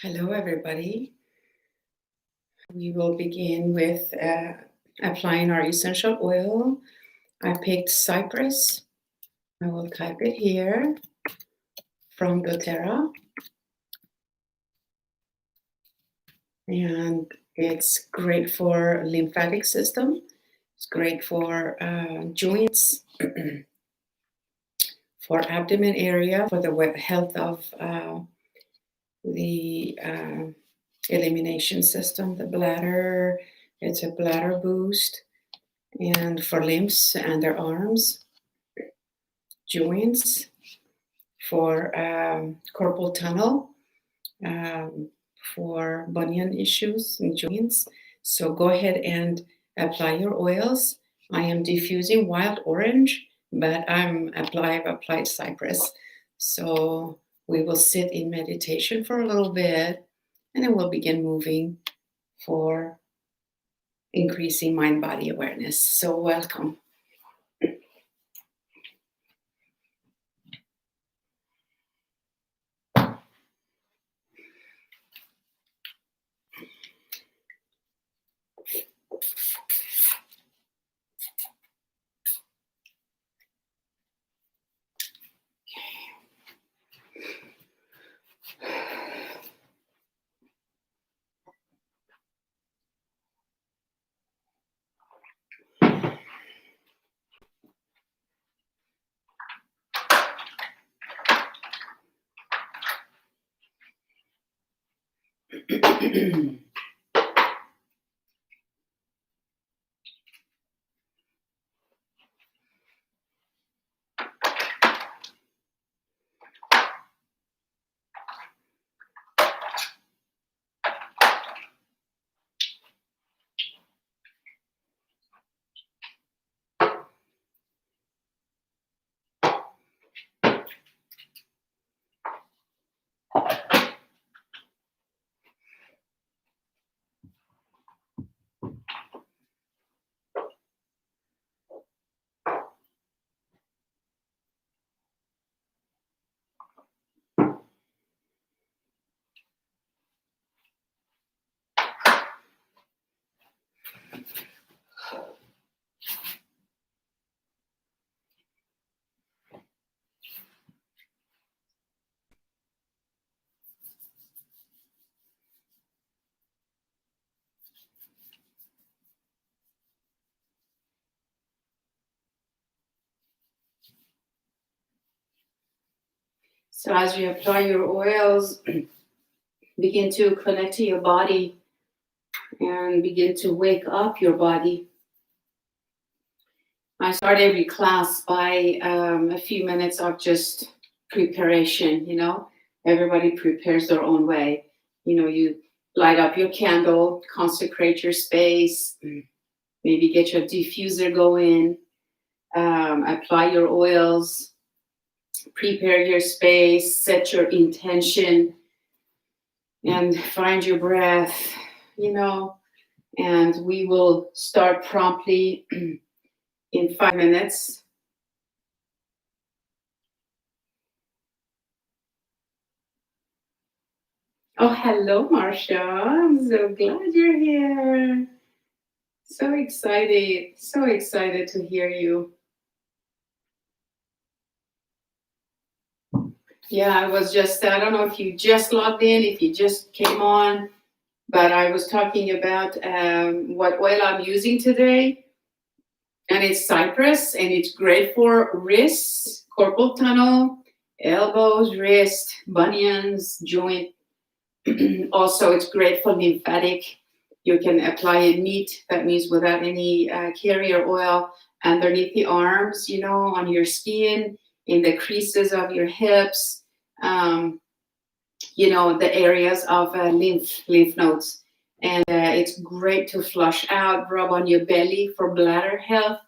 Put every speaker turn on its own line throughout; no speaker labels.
Hello, everybody. We will begin with applying our essential oil. I picked cypress. I will type it here from doTERRA. And it's great for lymphatic system. It's great for joints, for abdomen area, for the health of the elimination system, the bladder. It's a bladder boost, and for limbs and their arms, joints, for carpal tunnel, for bunion issues and joints. So go ahead and apply your oils. I am diffusing wild orange, but I've applied cypress. So we will sit in meditation for a little bit, and then we'll begin moving for increasing mind-body awareness. So welcome. So as you apply your oils, begin to connect to your body and begin to wake up your body. I start every class by a few minutes of just preparation, Everybody prepares their own way. You light up your candle, consecrate your space, maybe get your diffuser going, apply your oils, prepare your space, set your intention, and find your breath, and we will start promptly in 5 minutes. Oh, hello, Marcia. I'm so glad you're here. So excited to hear you. Yeah, I was just, I don't know if you just logged in, if you just came on, but I was talking about what oil I'm using today. And it's cypress, and it's great for wrists, carpal tunnel, elbows, wrist, bunions, joint. Also, it's great for lymphatic. You can apply it neat, that means without any carrier oil, underneath the arms, on your skin, in the creases of your hips, the areas of lymph nodes. And it's great to flush out, rub on your belly for bladder health.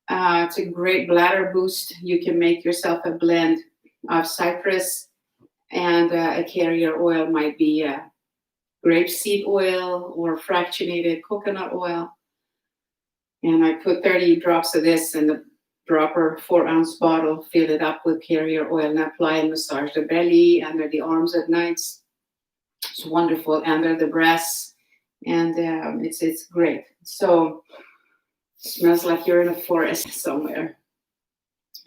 It's a great bladder boost. You can make yourself a blend of cypress, and a carrier oil might be grapeseed oil or fractionated coconut oil. And I put 30 drops of this in the proper 4-ounce bottle, fill it up with carrier oil, and apply and massage the belly, under the arms at nights. It's wonderful under the breasts, and it's great. So it smells like you're in a forest somewhere.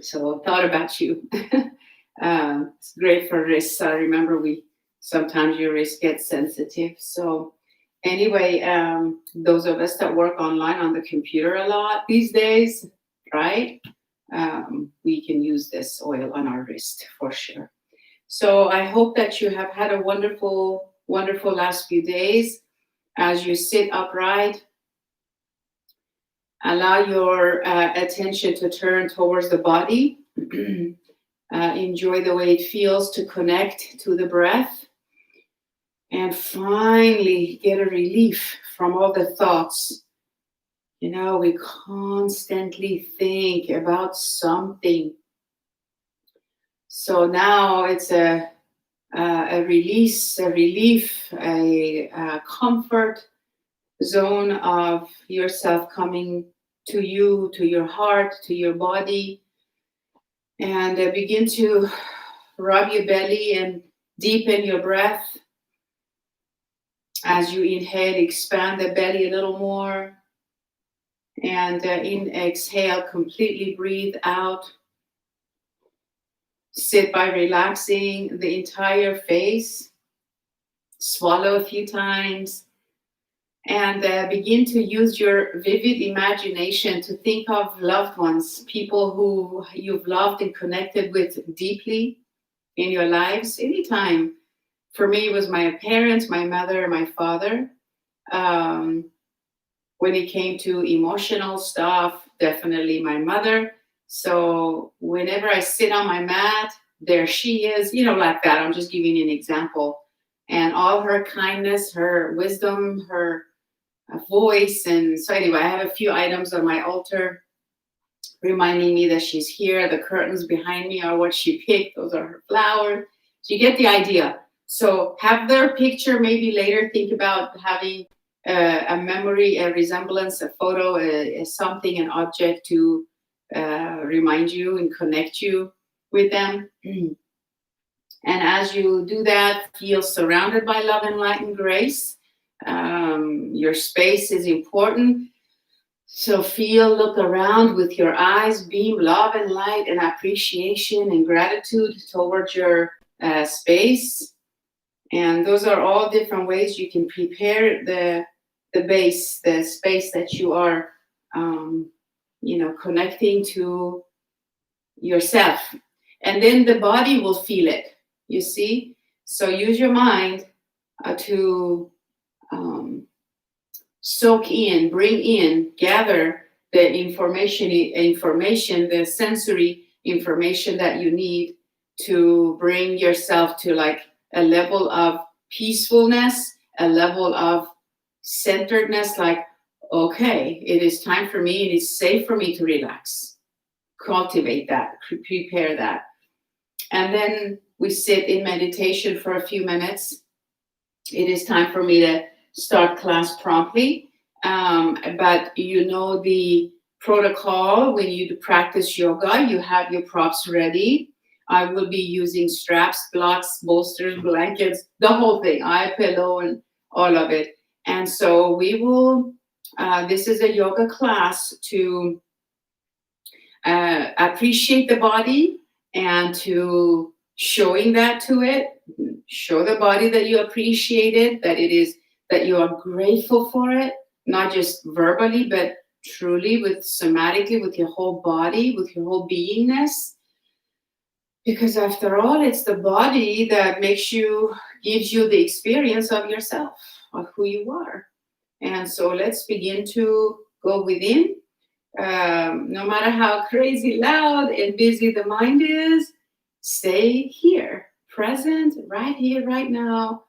So I thought about you. It's great for wrists. I remember we sometimes your wrist gets sensitive. So anyway, those of us that work online on the computer a lot these days, right? We can use this oil on our wrist for sure. So I hope that you have had a wonderful, wonderful last few days. As you sit upright, allow your attention to turn towards the body. Enjoy the way it feels to connect to the breath. And finally, get a relief from all the thoughts. You know, we constantly think about something. So now it's a release, a relief, a comfort zone of yourself coming to you, to your heart, to your body. And begin to rub your belly and deepen your breath. As you inhale, expand the belly a little more. And exhale, completely breathe out. Sit by relaxing the entire face. Swallow a few times. And begin to use your vivid imagination to think of loved ones, people who you've loved and connected with deeply in your lives, anytime. For me, it was my parents, my mother, my father. When it came to emotional stuff, definitely my mother. So whenever I sit on my mat, there she is, like that. I'm just giving you an example. And all her kindness, her wisdom, her voice. And so anyway, I have a few items on my altar reminding me that she's here. The curtains behind me are what she picked. Those are her flowers. So you get the idea. So have their picture. Maybe later think about having a memory, a resemblance, a photo, something, an object to remind you and connect you with them. And as you do that, feel surrounded by love and light and grace. Your space is important. So look around with your eyes, beam love and light and appreciation and gratitude towards your space. And those are all different ways you can prepare the base, the space that you are, connecting to yourself. And then the body will feel it, you see? So use your mind to soak in, bring in, gather the information, the sensory information that you need to bring yourself to like a level of peacefulness, a level of centeredness, like, okay, it is time for me, it is safe for me to relax. Cultivate that, prepare that. And then we sit in meditation for a few minutes. It is time for me to start class promptly. But the protocol when you practice yoga, you have your props ready. I will be using straps, blocks, bolsters, blankets, the whole thing, eye pillow and all of it. And so we will, this is a yoga class to appreciate the body and to showing that to it. Show the body that you appreciate it, that you are grateful for it, not just verbally, but truly somatically, with your whole body, with your whole beingness. Because after all, it's the body that gives you the experience of yourself, of who you are. And so let's begin to go within. No matter how crazy, loud, and busy the mind is, stay here, present, right here, right now.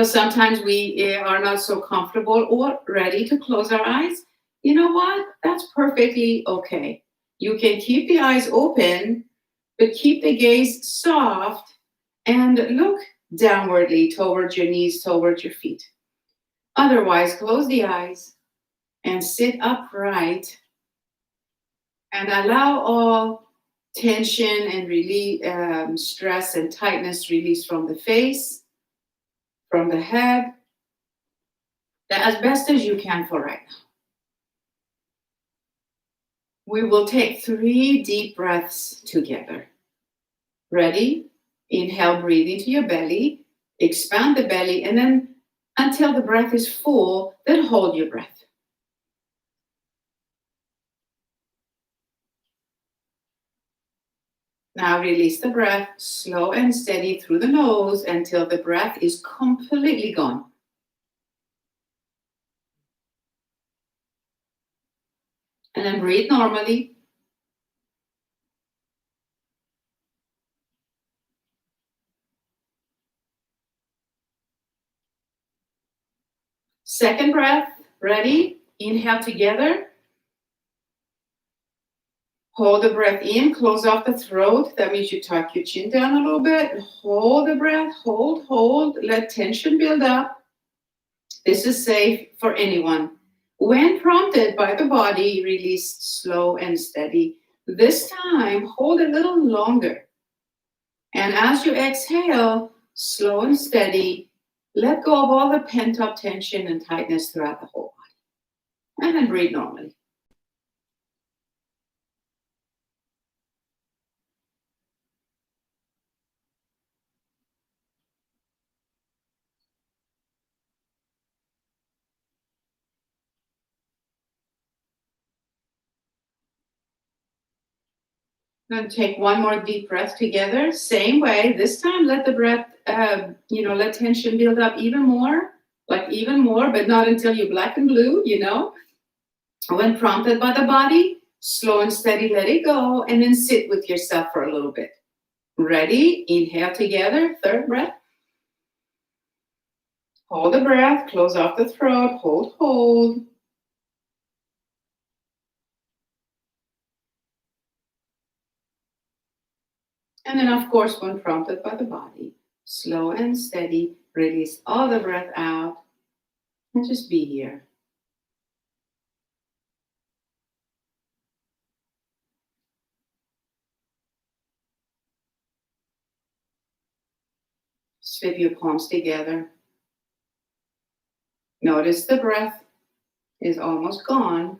Sometimes we are not so comfortable or ready to close our eyes. You know what? That's perfectly okay. You can keep the eyes open, but keep the gaze soft and look downwardly towards your knees, towards your feet. Otherwise, close the eyes and sit upright and allow all tension and release, stress and tightness release from the face, from the head, as best as you can for right now. We will take 3 deep breaths together. Ready? Inhale, breathe into your belly, expand the belly, and then until the breath is full, then hold your breath. Now release the breath, slow and steady through the nose until the breath is completely gone. And then breathe normally. Second breath, ready? Inhale together. Hold the breath in, close off the throat. That means you tuck your chin down a little bit. Hold the breath, hold. Let tension build up. This is safe for anyone. When prompted by the body, release slow and steady. This time, hold a little longer. And as you exhale, slow and steady, let go of all the pent-up tension and tightness throughout the whole body. And then breathe normally. Then take one more deep breath together. Same way. This time, let the breath, let tension build up even more, but not until you're black and blue, When prompted by the body, slow and steady, let it go, and then sit with yourself for a little bit. Ready? Inhale together. Third breath. Hold the breath. Close off the throat. Hold. And then, of course, when prompted by the body, slow and steady, release all the breath out and just be here. Slip your palms together. Notice the breath is almost gone.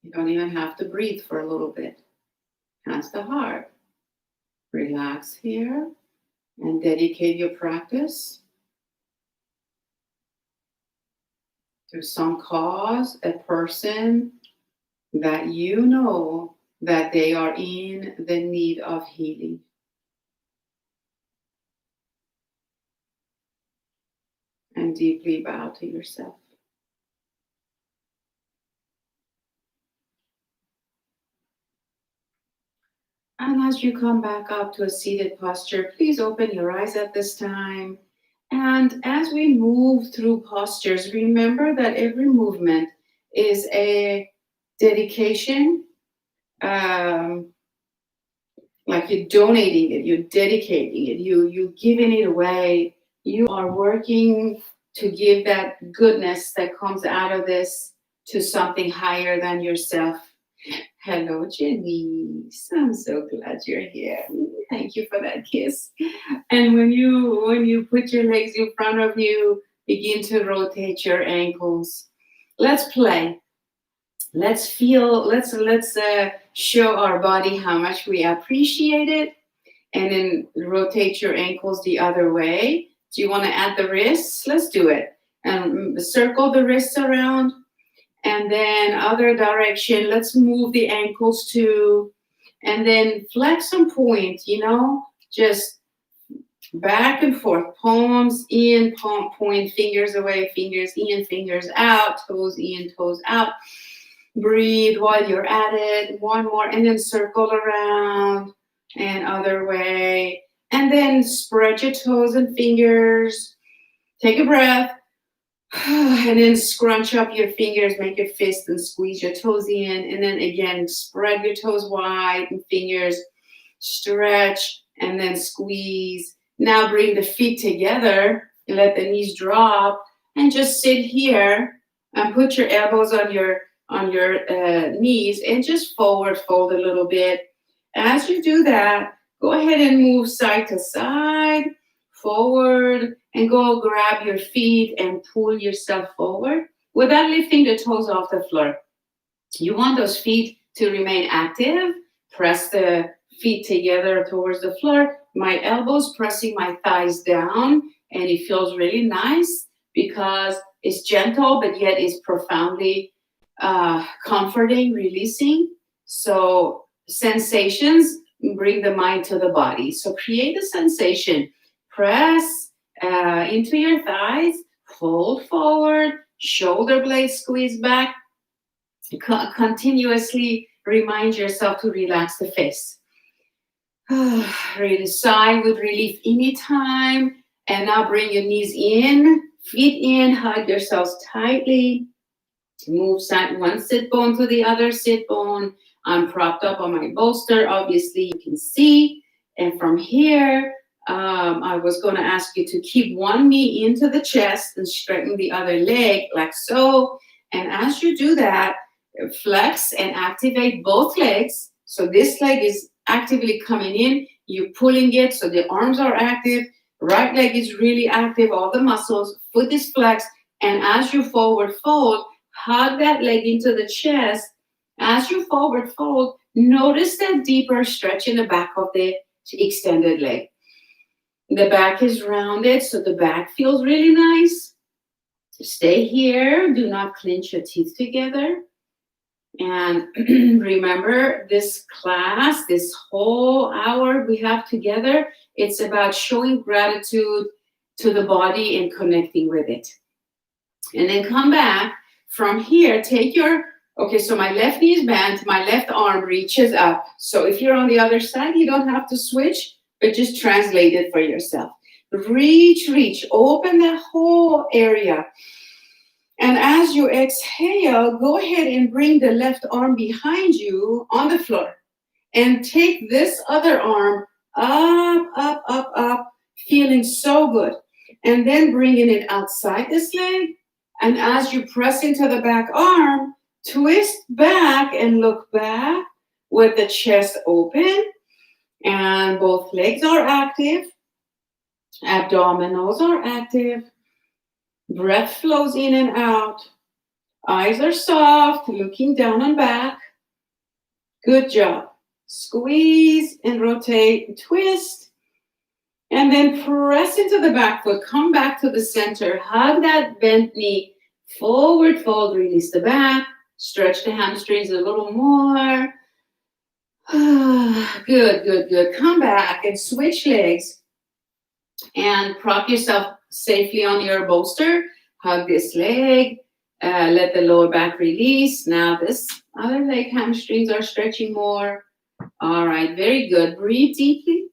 You don't even have to breathe for a little bit. Hands to heart. Relax here and dedicate your practice to some cause, a person that you know that they are in the need of healing. And deeply bow to yourself. And as you come back up to a seated posture, please open your eyes at this time. And as we move through postures, remember that every movement is a dedication, like you're donating it, you're dedicating it, you're giving it away. You are working to give that goodness that comes out of this to something higher than yourself. Hello, Janice. I'm so glad you're here. Thank you for that kiss. And when you put your legs in front of you, begin to rotate your ankles. Let's play. Let's feel. Let's show our body how much we appreciate it, and then rotate your ankles the other way. Do you want to add the wrists? Let's do it. And circle the wrists around. And then other direction, let's move the ankles too. And then flex and point, just back and forth. Palms in, palm point, fingers away, fingers in, fingers out, toes in, toes out. Breathe while you're at it. One more, and then circle around and other way. And then spread your toes and fingers. Take a breath. And then scrunch up your fingers, make your fist and squeeze your toes in. And then again, spread your toes wide and fingers, stretch and then squeeze. Now bring the feet together and let the knees drop and just sit here and put your elbows on your on your knees and just forward fold a little bit. As you do that, go ahead and move side to side, forward, and go grab your feet and pull yourself forward without lifting the toes off the floor. You want those feet to remain active. Press the feet together towards the floor. My elbows pressing my thighs down, and it feels really nice because it's gentle, but yet it's profoundly comforting, releasing. So sensations bring the mind to the body. So create a sensation. Press into your thighs, fold forward, shoulder blades squeeze back. Continuously remind yourself to relax the face. Really sigh with relief anytime. And now bring your knees in, feet in, hug yourselves tightly. Move one sit bone to the other sit bone. I'm propped up on my bolster. Obviously, you can see. And from here, I was going to ask you to keep one knee into the chest and straighten the other leg like so. And as you do that, flex and activate both legs. So this leg is actively coming in. You're pulling it so the arms are active. Right leg is really active, all the muscles. Foot is flexed. And as you forward fold, hug that leg into the chest. As you forward fold, notice that deeper stretch in the back of the extended leg. The back is rounded, so the back feels really nice. Stay here. Do not clench your teeth together. And remember, this class, this whole hour we have together, it's about showing gratitude to the body and connecting with it. And then come back from here. So my left knee is bent, my left arm reaches up. So if you're on the other side, you don't have to switch, but just translate it for yourself. Reach, open the whole area. And as you exhale, go ahead and bring the left arm behind you on the floor. And take this other arm up, feeling so good. And then bringing it outside this leg. And as you press into the back arm, twist back and look back with the chest open. And both legs are active. Abdominals are active. Breath flows in and out. Eyes are soft, looking down and back. Good job. Squeeze and rotate and twist. And then press into the back foot. Come back to the center. Hug that bent knee. Forward fold. Release the back. Stretch the hamstrings a little more. Good. Come back and switch legs. And prop yourself safely on your bolster. Hug this leg. Let the lower back release. Now this other leg hamstrings are stretching more. All right, very good. Breathe deeply.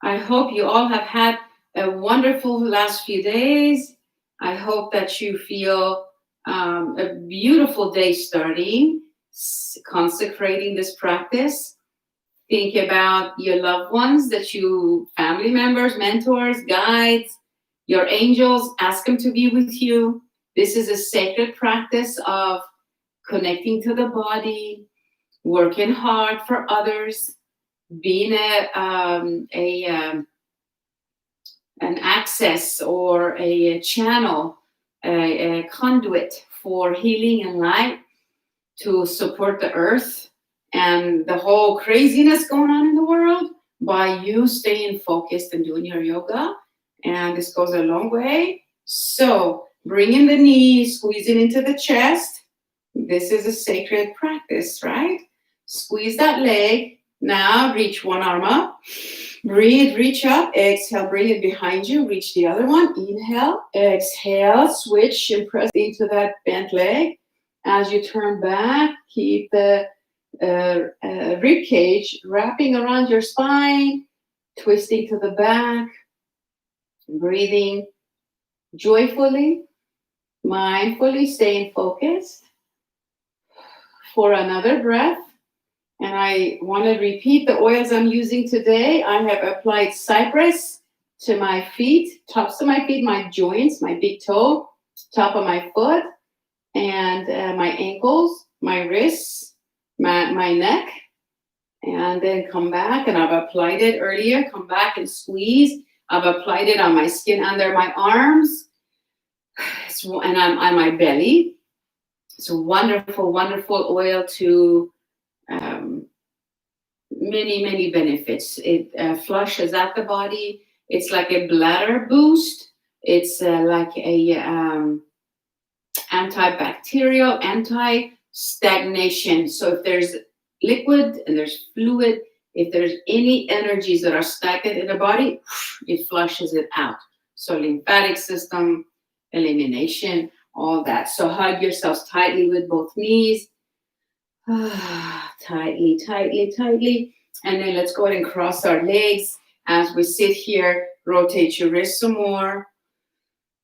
I hope you all have had a wonderful last few days. I hope that you feel a beautiful day starting, consecrating this practice. Think about your loved ones, family members, mentors, guides, your angels. Ask them to be with you. This is a sacred practice of connecting to the body, working hard for others, being an access or a channel, a conduit for healing and light to support the earth and the whole craziness going on in the world by you staying focused and doing your yoga. And this goes a long way. So bringing the knee, squeezing into the chest. This is a sacred practice, right? Squeeze that leg. Now reach one arm up. Breathe, reach up. Exhale, bring it behind you. Reach the other one. Inhale, exhale, switch and press into that bent leg. As you turn back, keep the rib cage wrapping around your spine, twisting to the back, breathing joyfully, mindfully, staying focused for another breath. And I want to repeat the oils I'm using today. I have applied cypress to my feet, tops of my feet, my joints, my big toe, top of my foot. and my ankles, my wrists, my neck, and then come back. And I've applied it earlier. Come back and squeeze. I've applied it on my skin under my arms, and on my belly. It's a wonderful, wonderful oil to many benefits. It flushes out the body. It's like a bladder boost. It's like a antibacterial, anti-stagnation. So if there's liquid and there's fluid, if there's any energies that are stagnant in the body, it flushes it out. So lymphatic system, elimination, all that. So hug yourselves tightly with both knees. Tightly, tightly, tightly. And then let's go ahead and cross our legs as we sit here. Rotate your wrists some more.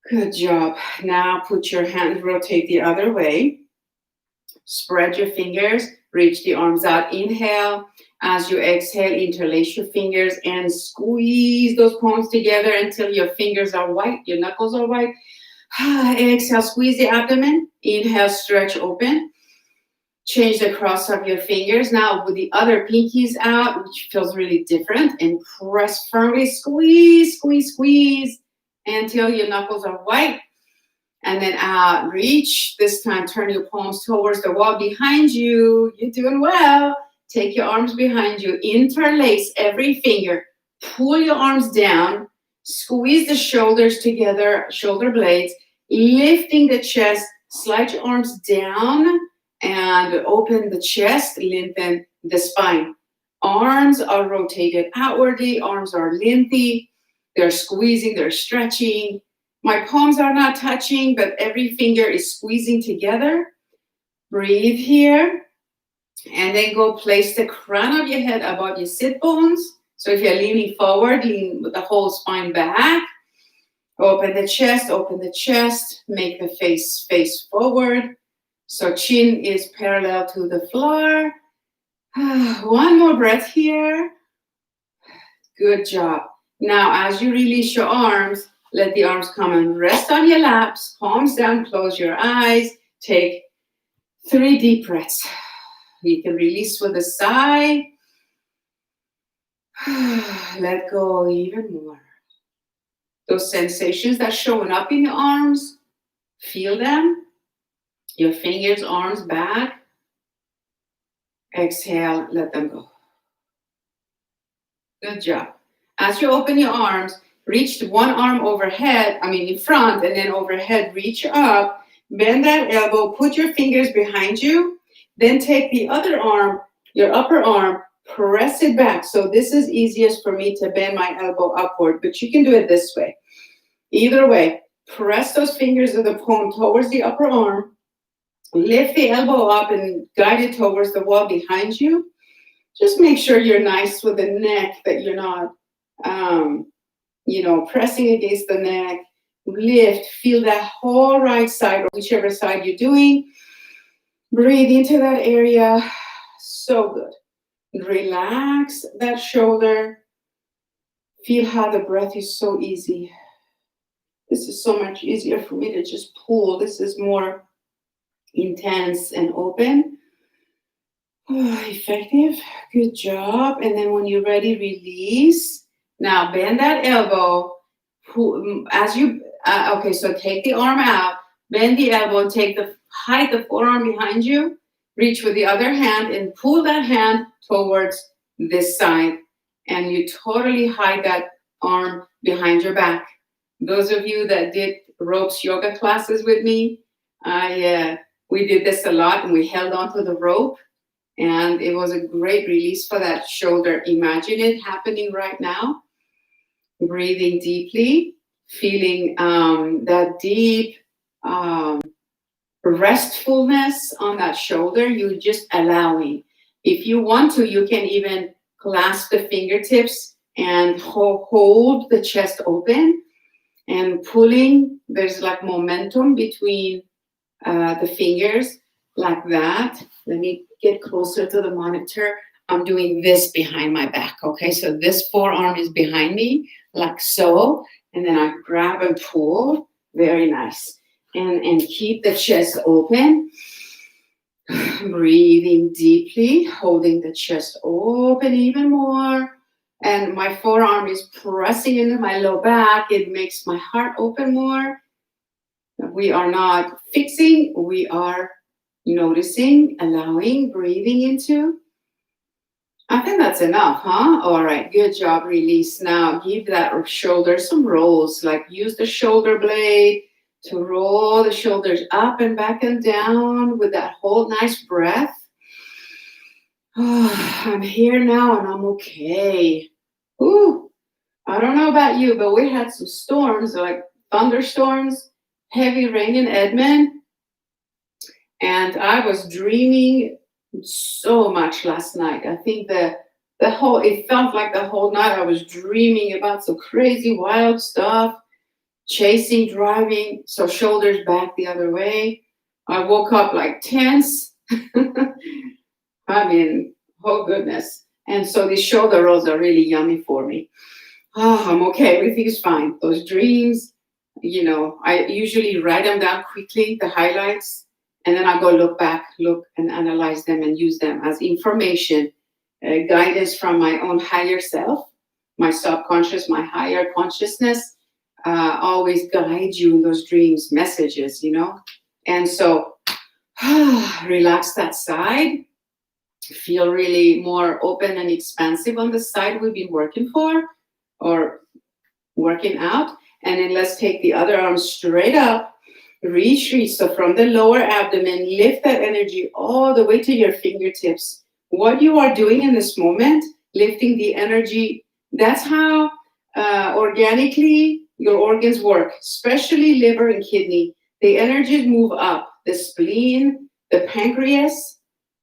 Good job. Now put your hands, rotate the other way. Spread your fingers, reach the arms out. Inhale. As you exhale, interlace your fingers and squeeze those palms together until your fingers are white, your knuckles are white. Exhale, squeeze the abdomen. Inhale, stretch open. Change the cross of your fingers. Now with the other pinkies out, which feels really different, and press firmly. Squeeze, squeeze, squeeze until your knuckles are white. And then out, reach. This time, turn your palms towards the wall behind you. You're doing well. Take your arms behind you. Interlace every finger. Pull your arms down. Squeeze the shoulders together, shoulder blades. Lifting the chest. Slide your arms down and open the chest. Lengthen the spine. Arms are rotated outwardly. Arms are lengthy. They're squeezing. They're stretching. My palms are not touching, but every finger is squeezing together. Breathe here. And then go place the crown of your head above your sit bones. So if you're leaning forward, lean with the whole spine back. Open the chest, make the face forward. So chin is parallel to the floor. One more breath here. Good job. Now, as you release your arms, let the arms come and rest on your laps, palms down, close your eyes. Take 3 deep breaths. You can release with a sigh. Let go even more. Those sensations that are showing up in your arms, feel them. Your fingers, arms back. Exhale, let them go. Good job. As you open your arms, reach one arm overhead, in front, and then overhead, reach up. Bend that elbow, put your fingers behind you. Then take the other arm, your upper arm, press it back. So this is easiest for me to bend my elbow upward, but you can do it this way. Either way, press those fingers of the palm towards the upper arm. Lift the elbow up and guide it towards the wall behind you. Just make sure you're nice with the neck, that you're not, pressing against the neck. Lift, feel that whole right side, or whichever side you're doing. Breathe into that area. So good. Relax that shoulder. Feel how the breath is so easy. This is so much easier for me to just pull. This is more intense and open. Effective. Good job. And then when you're ready, release. Now bend that elbow. So take the arm out, bend the elbow, hide the forearm behind you, reach with the other hand and pull that hand towards this side. And you totally hide that arm behind your back. Those of you that did ropes yoga classes with me, we did this a lot, and we held onto the rope, and it was a great release for that shoulder. Imagine it happening right now. Breathing deeply, feeling that deep restfulness on that shoulder. You just allowing. If you want to, you can even clasp the fingertips and hold the chest open and pulling. There's like momentum between the fingers, like that. Let me get closer to the monitor. I'm doing this behind my back, okay? So this forearm is behind me, like so, and then I grab and pull. Very nice. And keep the chest open. Breathing deeply, holding the chest open even more. And my forearm is pressing into my low back. It makes my heart open more. We are not fixing, we are noticing, allowing, breathing into. I think that's enough, huh? All right, good job. Release. Now give that shoulder some rolls, like use the shoulder blade to roll the shoulders up and back and down with that whole nice breath. Oh, I'm here now and I'm okay. Ooh, I don't know about you, but we had some storms, like thunderstorms, heavy rain in Edmond, and I was dreaming so much last night. I think the whole it felt like the whole night I was dreaming about some crazy wild stuff, chasing, driving, so shoulders back the other way. I woke up like tense. I mean, oh goodness. And so these shoulder rolls are really yummy for me. Oh, I'm okay. Everything is fine. Those dreams, I usually write them down quickly, the highlights, and then I go look and analyze them and use them as information, guidance from my own higher self, my subconscious, my higher consciousness, always guide you in those dreams, messages. And so relax that side, feel really more open and expansive on the side we've been working for or working out. And then let's take the other arm straight up, reach. So from the lower abdomen, lift that energy all the way to your fingertips. What you are doing in this moment, lifting the energy, that's how organically your organs work, especially liver and kidney. The energies move up, the spleen, the pancreas.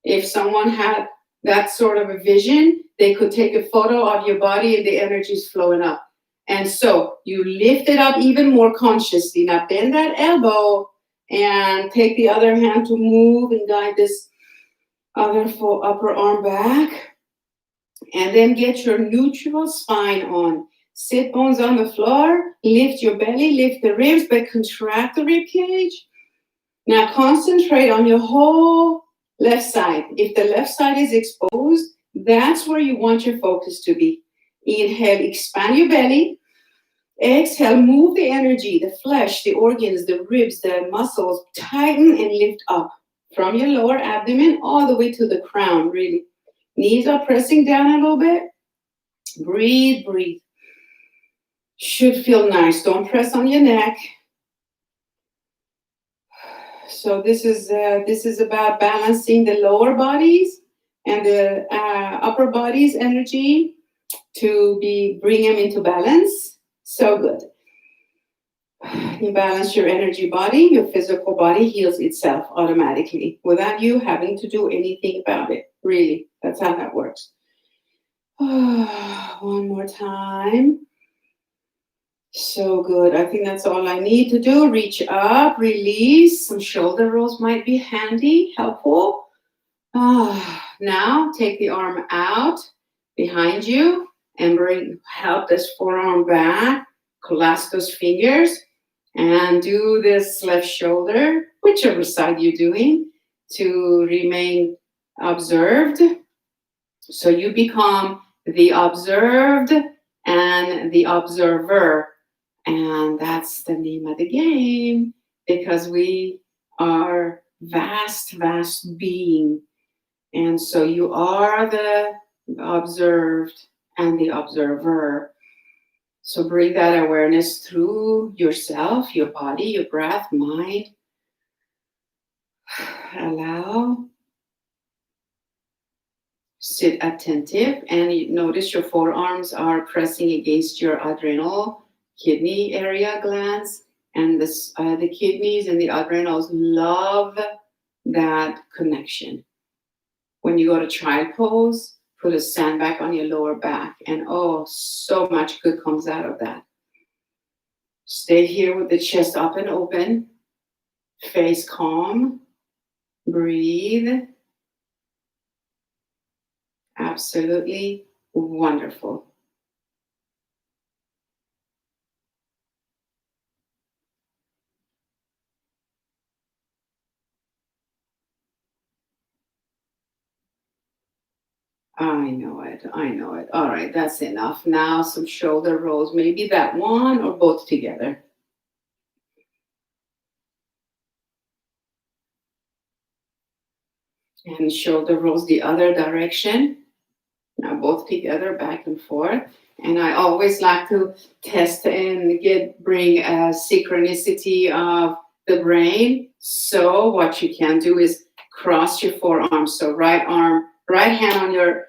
If someone had that sort of a vision, they could take a photo of your body and the energy is flowing up. And so you lift it up even more consciously. Now bend that elbow and take the other hand to move and guide this other full upper arm back. And then get your neutral spine on. Sit bones on the floor. Lift your belly, lift the ribs, but contract the rib cage. Now concentrate on your whole left side. If the left side is exposed, that's where you want your focus to be. Inhale, expand your belly. Exhale, move the energy, the flesh, the organs, the ribs, the muscles, tighten and lift up from your lower abdomen all the way to the crown, really. Knees are pressing down a little bit. Breathe, breathe. Should feel nice. Don't press on your neck. So this is about balancing the lower bodies and the upper body's energy to bring them into balance. So good. You balance your energy body, your physical body heals itself automatically without you having to do anything about it. Really, that's how that works. One more time. So good. I think that's all I need to do. Reach up, release. Some shoulder rolls might be handy, helpful. Now take the arm out behind you and help this forearm back. Clasp those fingers and do this left shoulder, whichever side you're doing, to remain observed. So you become the observed and the observer. And that's the name of the game, because we are vast, vast being. And so you are the observed and the observer. So bring that awareness through yourself, your body, your breath, mind. Allow. Sit attentive and you notice your forearms are pressing against your adrenal kidney area glands, and the kidneys and the adrenals love that connection. When you go to child pose, put a sandbag on your lower back, and oh, so much good comes out of that. Stay here with the chest up and open, face calm, breathe. Absolutely wonderful. I know it. I know it. All right, that's enough. Now some shoulder rolls, maybe that one or both together. And shoulder rolls the other direction. Now both together, back and forth. And I always like to test and bring a synchronicity of the brain. So what you can do is cross your forearms. So right arm, right hand on your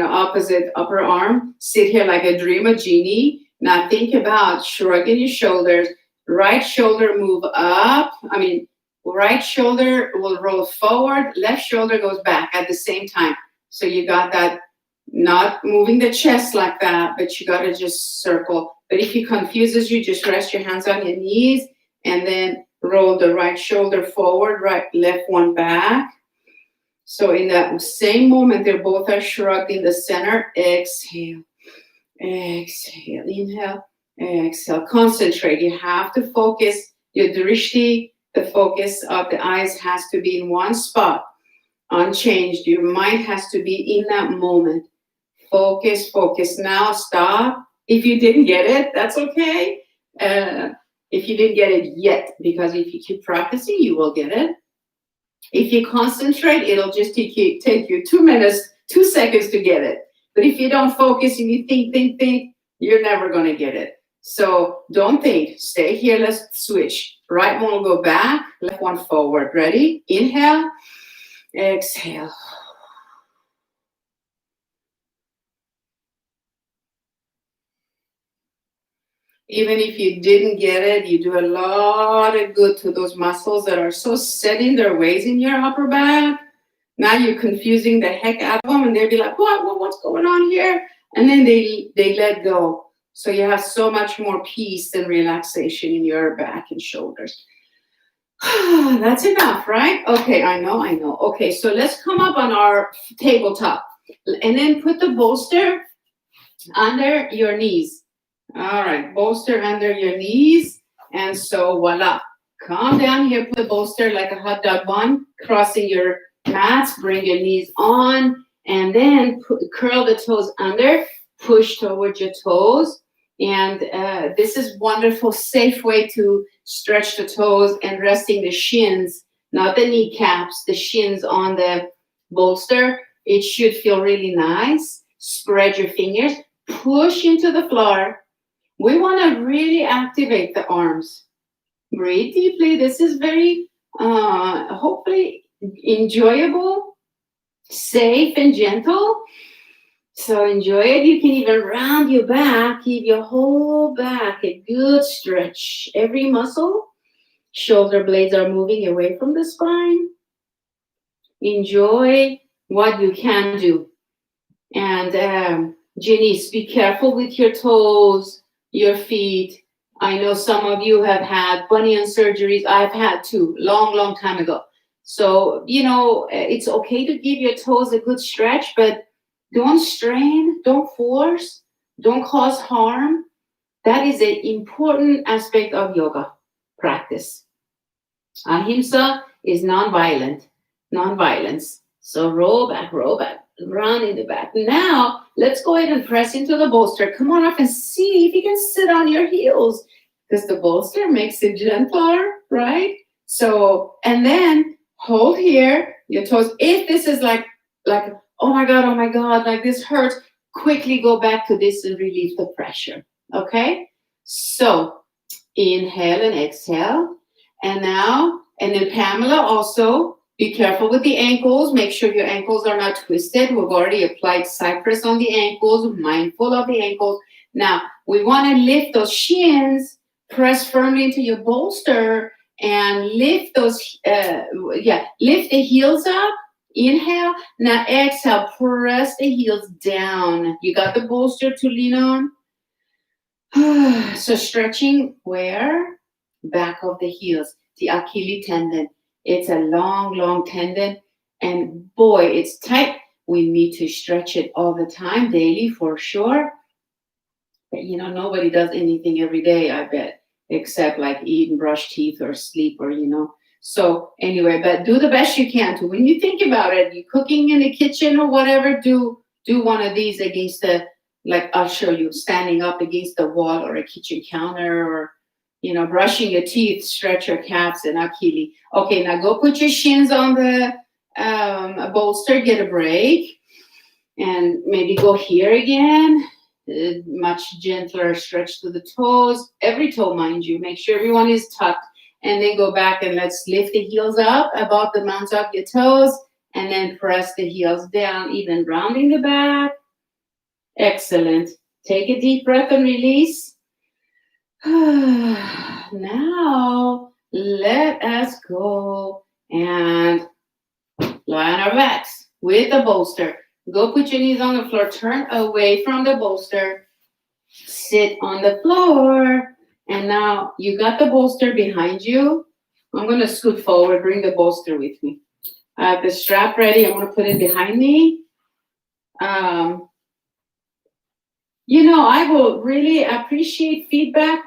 opposite upper arm. Sit here like a dream of genie. Now think about shrugging your shoulders. Right shoulder move up. Right shoulder will roll forward. Left shoulder goes back at the same time. So you got that, not moving the chest like that, but you got to just circle. But if it confuses you, just rest your hands on your knees and then roll the right shoulder forward, left one back. So in that same moment, they both are shrugged in the center. Exhale, exhale, inhale, exhale. Concentrate. You have to focus your drishti. The focus of the eyes has to be in one spot, unchanged. Your mind has to be in that moment. Focus, focus. Now stop. If you didn't get it, that's okay. If you didn't get it yet, because if you keep practicing, you will get it. If you concentrate, it'll just take you 2 minutes, 2 seconds to get it. But if you don't focus and you think, you're never going to get it. So don't think. Stay here. Let's switch. Right one will go back, left one forward. Ready? Inhale, exhale. Even if you didn't get it, you do a lot of good to those muscles that are so set in their ways in your upper back. Now you're confusing the heck out of them, and they'll be like, what's going on here? And then they let go. So you have so much more peace and relaxation in your back and shoulders. That's enough, right? Okay, I know. Okay, so let's come up on our tabletop. And then put the bolster under your knees. All right, bolster under your knees. And so voila. Calm down here, put the bolster like a hot dog bun, crossing your mats, bring your knees on, and then curl the toes under, push towards your toes. And this is wonderful, safe way to stretch the toes and resting the shins, not the kneecaps, the shins on the bolster. It should feel really nice. Spread your fingers, push into the floor. We want to really activate the arms. Breathe deeply. This is very, hopefully, enjoyable, safe, and gentle. So enjoy it. You can even round your back, give your whole back a good stretch. Every muscle, shoulder blades are moving away from the spine. Enjoy what you can do. And Janice, be careful with your toes, your feet. I know some of you have had bunion surgeries. I've had too, long time ago. So, it's okay to give your toes a good stretch, but don't strain, don't force, don't cause harm. That is an important aspect of yoga practice. Ahimsa is non-violence. So roll back, run in the back. Now, let's go ahead and press into the bolster. Come on up and see if you can sit on your heels, because the bolster makes it gentler, right? So, and then hold here, your toes. If this is like, oh my God, like this hurts, quickly go back to this and relieve the pressure, okay? So, inhale and exhale. And then Pamela also, be careful with the ankles. Make sure your ankles are not twisted. We've already applied Cypress on the ankles, mindful of the ankles. Now, we want to lift those shins, press firmly into your bolster, and lift those, lift the heels up. Inhale. Now exhale, press the heels down. You got the bolster to lean on. So stretching where? Back of the heels, the Achilles tendon. It's a long tendon, and boy, it's tight. We need to stretch it all the time, daily for sure. But nobody does anything every day, I bet, except like eat and brush teeth or sleep or. So anyway, but do the best you can to, when you think about it, you cooking in the kitchen or whatever, do one of these against the, like I'll show you, standing up against the wall or a kitchen counter, or brushing your teeth, stretch your calves and Achilles. Okay, now go put your shins on the bolster, get a break, and maybe go here again. Much gentler stretch to the toes, every toe, mind you. Make sure everyone is tucked, and then go back and let's lift the heels up above the mounts of your toes, and then press the heels down, even rounding the back. Excellent. Take a deep breath and release. Now let us go and lie on our backs with the bolster. Go put your knees on the floor, turn away from the bolster, sit on the floor, and now you got the bolster behind you. I'm going to scoot forward, bring the bolster with me. I have the strap ready. I'm going to put it behind me. I will really appreciate feedback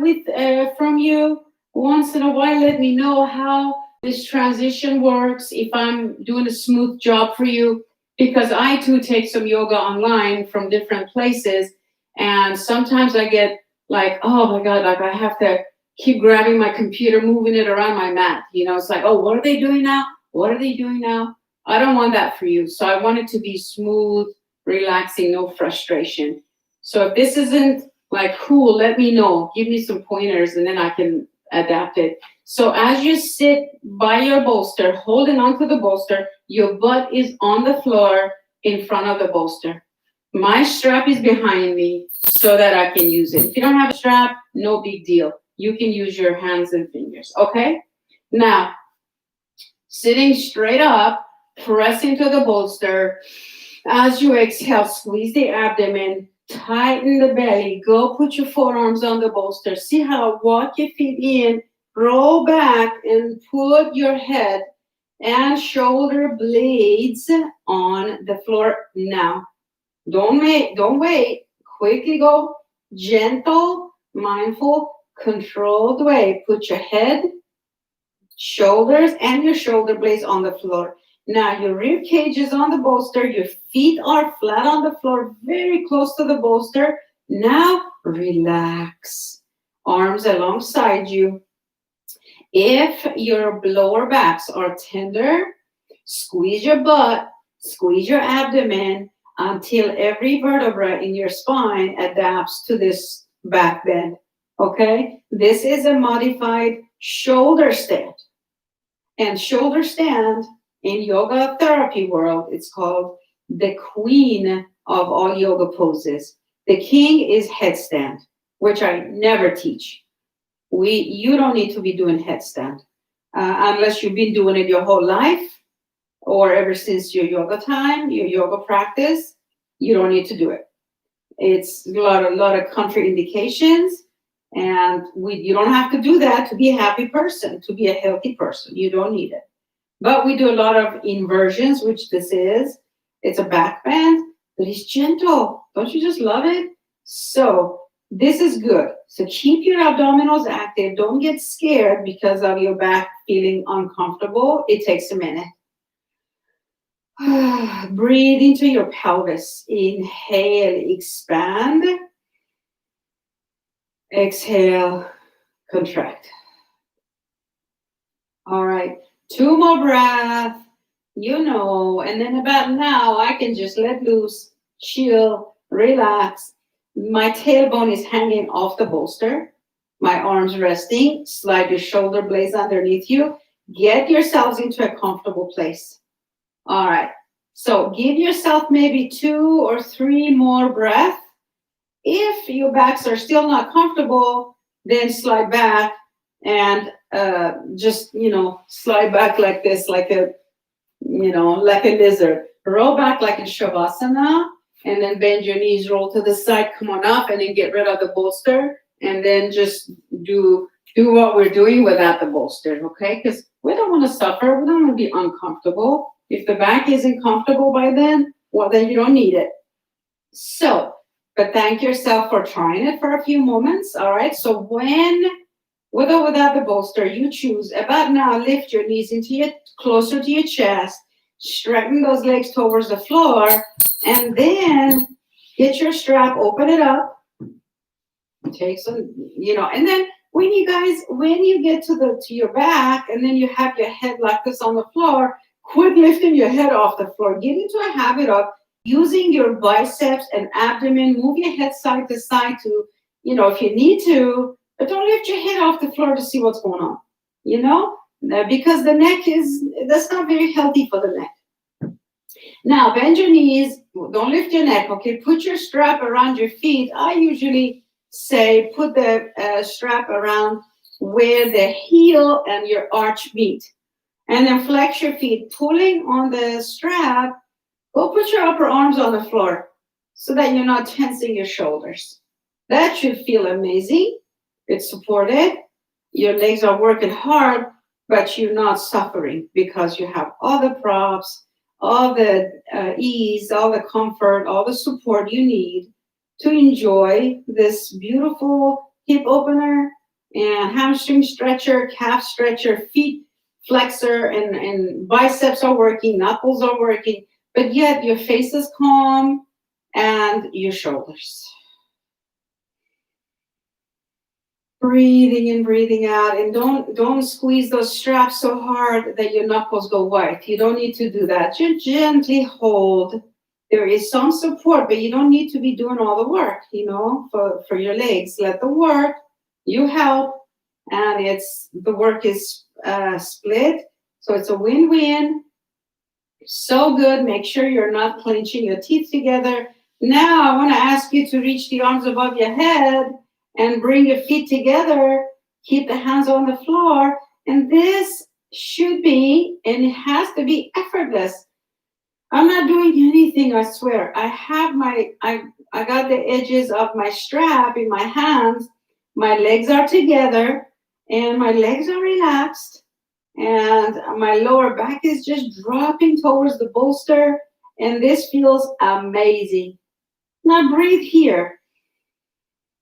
from you. Once in a while, let me know how this transition works, if I'm doing a smooth job for you, because I too take some yoga online from different places, and sometimes I get like, oh my God, like I have to keep grabbing my computer, moving it around my mat. It's like, oh, what are they doing now? What are they doing now? I don't want that for you. So I want it to be smooth, relaxing, no frustration. So if this isn't like cool, let me know. Give me some pointers and then I can adapt it. So as you sit by your bolster, holding onto the bolster, your butt is on the floor in front of the bolster. My strap is behind me so that I can use it. If you don't have a strap, no big deal. You can use your hands and fingers, okay? Now, sitting straight up, press into the bolster. As you exhale, squeeze the abdomen, tighten the belly. Go put your forearms on the bolster. See how walk your feet in, roll back, and put your head and shoulder blades on the floor now. Don't wait. Quickly go. Gentle, mindful, controlled way. Put your head, shoulders, and your shoulder blades on the floor. Now your rib cage is on the bolster. Your feet are flat on the floor, very close to the bolster. Now relax. Arms alongside you. If your lower backs are tender, squeeze your butt, squeeze your abdomen until every vertebra in your spine adapts to this back bend. Okay? This is a modified shoulder stand. And shoulder stand in yoga therapy world, it's called the queen of all yoga poses. The king is headstand, which I never teach. You don't need to be doing headstand unless you've been doing it your whole life or ever since your yoga time, your yoga practice. You don't need to do it. It's a lot of contraindications, and you don't have to do that to be a happy person, to be a healthy person. You don't need it. But we do a lot of inversions, which this is. It's a back bend, but it's gentle. Don't you just love it? So this is good. So keep your abdominals active. Don't get scared because of your back feeling uncomfortable. It takes a minute. Breathe into your pelvis. Inhale, expand. Exhale, contract. All right. 2 more breaths, and then about now I can just let loose, chill, relax. My tailbone is hanging off the bolster. My arms resting. Slide your shoulder blades underneath you. Get yourselves into a comfortable place. All right. So give yourself maybe 2 or 3 more breaths. If your backs are still not comfortable, then slide back and just slide back like this, like a lizard. Roll back like in Shavasana, and then bend your knees, roll to the side, come on up, and then get rid of the bolster, and then just do what we're doing without the bolster, okay? Because we don't want to suffer. We don't want to be uncomfortable. If the back isn't comfortable by then, well, then you don't need it. So, but thank yourself for trying it for a few moments, all right? So when with or without the bolster, you choose. About now, lift your knees closer to your chest, straighten those legs towards the floor, and then get your strap, open it up, take some, and then when you get to your back, and then you have your head like this on the floor, quit lifting your head off the floor. Get into a habit of using your biceps and abdomen. Move your head side to side to, if you need to, but don't lift your head off the floor to see what's going on, because the neck that's not very healthy for the neck. Now, bend your knees. Don't lift your neck, okay? Put your strap around your feet. I usually say put the strap around where the heel and your arch meet. And then flex your feet, pulling on the strap. Go put your upper arms on the floor so that you're not tensing your shoulders. That should feel amazing. It's supported. Your legs are working hard, but you're not suffering because you have all the props, all the ease, all the comfort, all the support you need to enjoy this beautiful hip opener and hamstring stretcher, calf stretcher, feet flexor, and biceps are working, knuckles are working, but yet your face is calm and your shoulders. Breathing in, breathing out, and don't squeeze those straps so hard that your knuckles go white. You don't need to do that. Just gently hold. There is some support, but you don't need to be doing all the work, for your legs. Let the work, you help, and the work is split. So it's a win-win. So good. Make sure you're not clenching your teeth together. Now I want to ask you to reach the arms above your head and bring your feet together. Keep the hands on the floor. And this should be, and it has to be, effortless. I'm not doing anything, I swear. I have I got the edges of my strap in my hands. My legs are together and my legs are relaxed. And my lower back is just dropping towards the bolster. And this feels amazing. Now breathe here.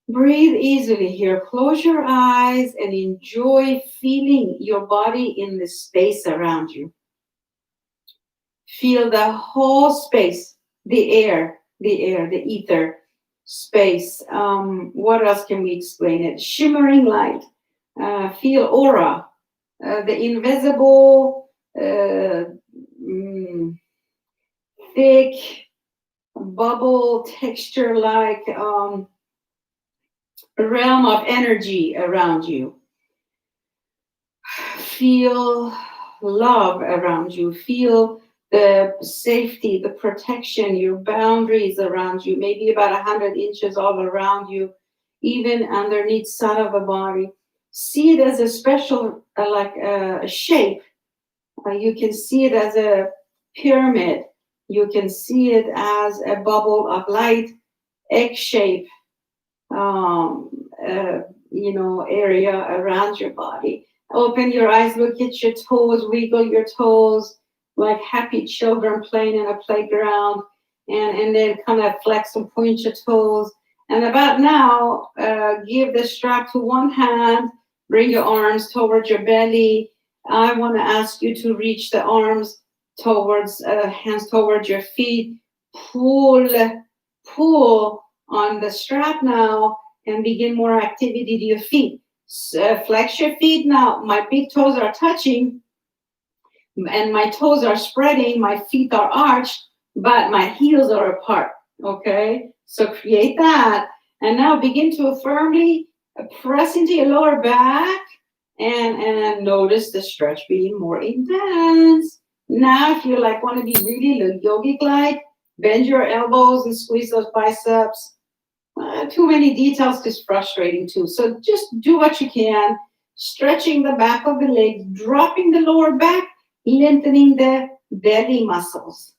Breathe easily here. Close your eyes and enjoy feeling your body in the space around you. Feel the whole space, the air, the ether, space. What else can we explain it? Shimmering light. Feel aura. The invisible, thick, bubble texture like realm of energy around you. Feel love around you. Feel the safety, the protection, your boundaries around you, maybe about 100 inches all around you, even underneath side of the body. See it as a special, like a shape. You can see it as a pyramid. You can see it as a bubble of light, egg shape, area around your body. Open your eyes, look at your toes, wiggle your toes like happy children playing in a playground, and then kind of flex and point your toes. And about now, give the strap to one hand, bring your arms towards your belly. I want to ask you to reach the arms towards, hands towards your feet. Pull on the strap now and begin more activity to your feet. Flex your feet now. My big toes are touching and my toes are spreading. My feet are arched, but my heels are apart. Okay? So create that. And now begin to firmly press into your lower back and notice the stretch being more intense. Now, if you want to be really yogic-like, bend your elbows and squeeze those biceps. Too many details is frustrating too. So just do what you can, stretching the back of the legs, dropping the lower back, lengthening the belly muscles.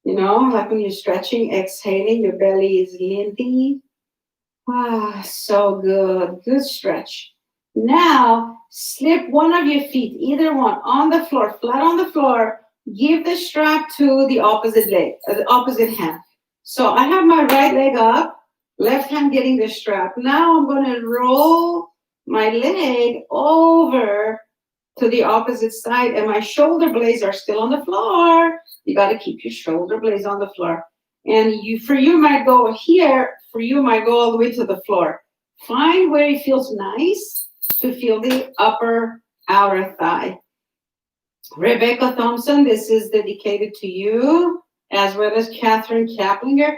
Like when you're stretching, exhaling, your belly is lengthening. So good. Good stretch. Now, slip one of your feet, either one, on the floor, flat on the floor. Give the strap to the opposite leg, the opposite hand. So I have my right leg up, left hand getting the strap. Now I'm going to roll my leg over to the opposite side, and my shoulder blades are still on the floor. You got to keep your shoulder blades on the floor. And you might go here, for you might go all the way to the floor. Find where it feels nice to feel the upper outer thigh. Rebecca Thompson, this is dedicated to you, as well as Catherine Kaplinger.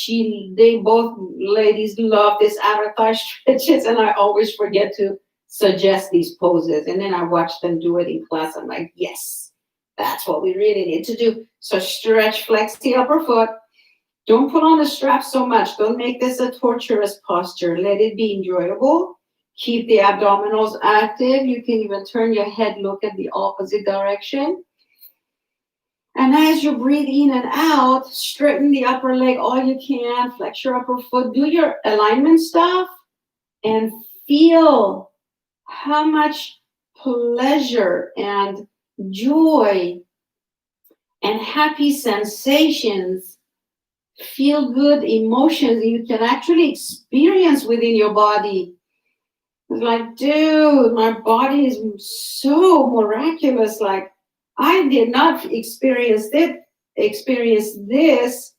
They both ladies love this outer thigh stretches, and I always forget to suggest these poses. And then I watch them do it in class. I'm like, yes, that's what we really need to do. So stretch, flex the upper foot. Don't put on the strap so much. Don't make this a torturous posture. Let it be enjoyable. Keep the abdominals active. You can even turn your head, look at the opposite direction. And as you breathe in and out, straighten the upper leg all you can. Flex your upper foot. Do your alignment stuff and feel how much pleasure and joy and happy sensations, feel good emotions you can actually experience within your body. It's like, dude, my body is so miraculous. Like, I did not experience this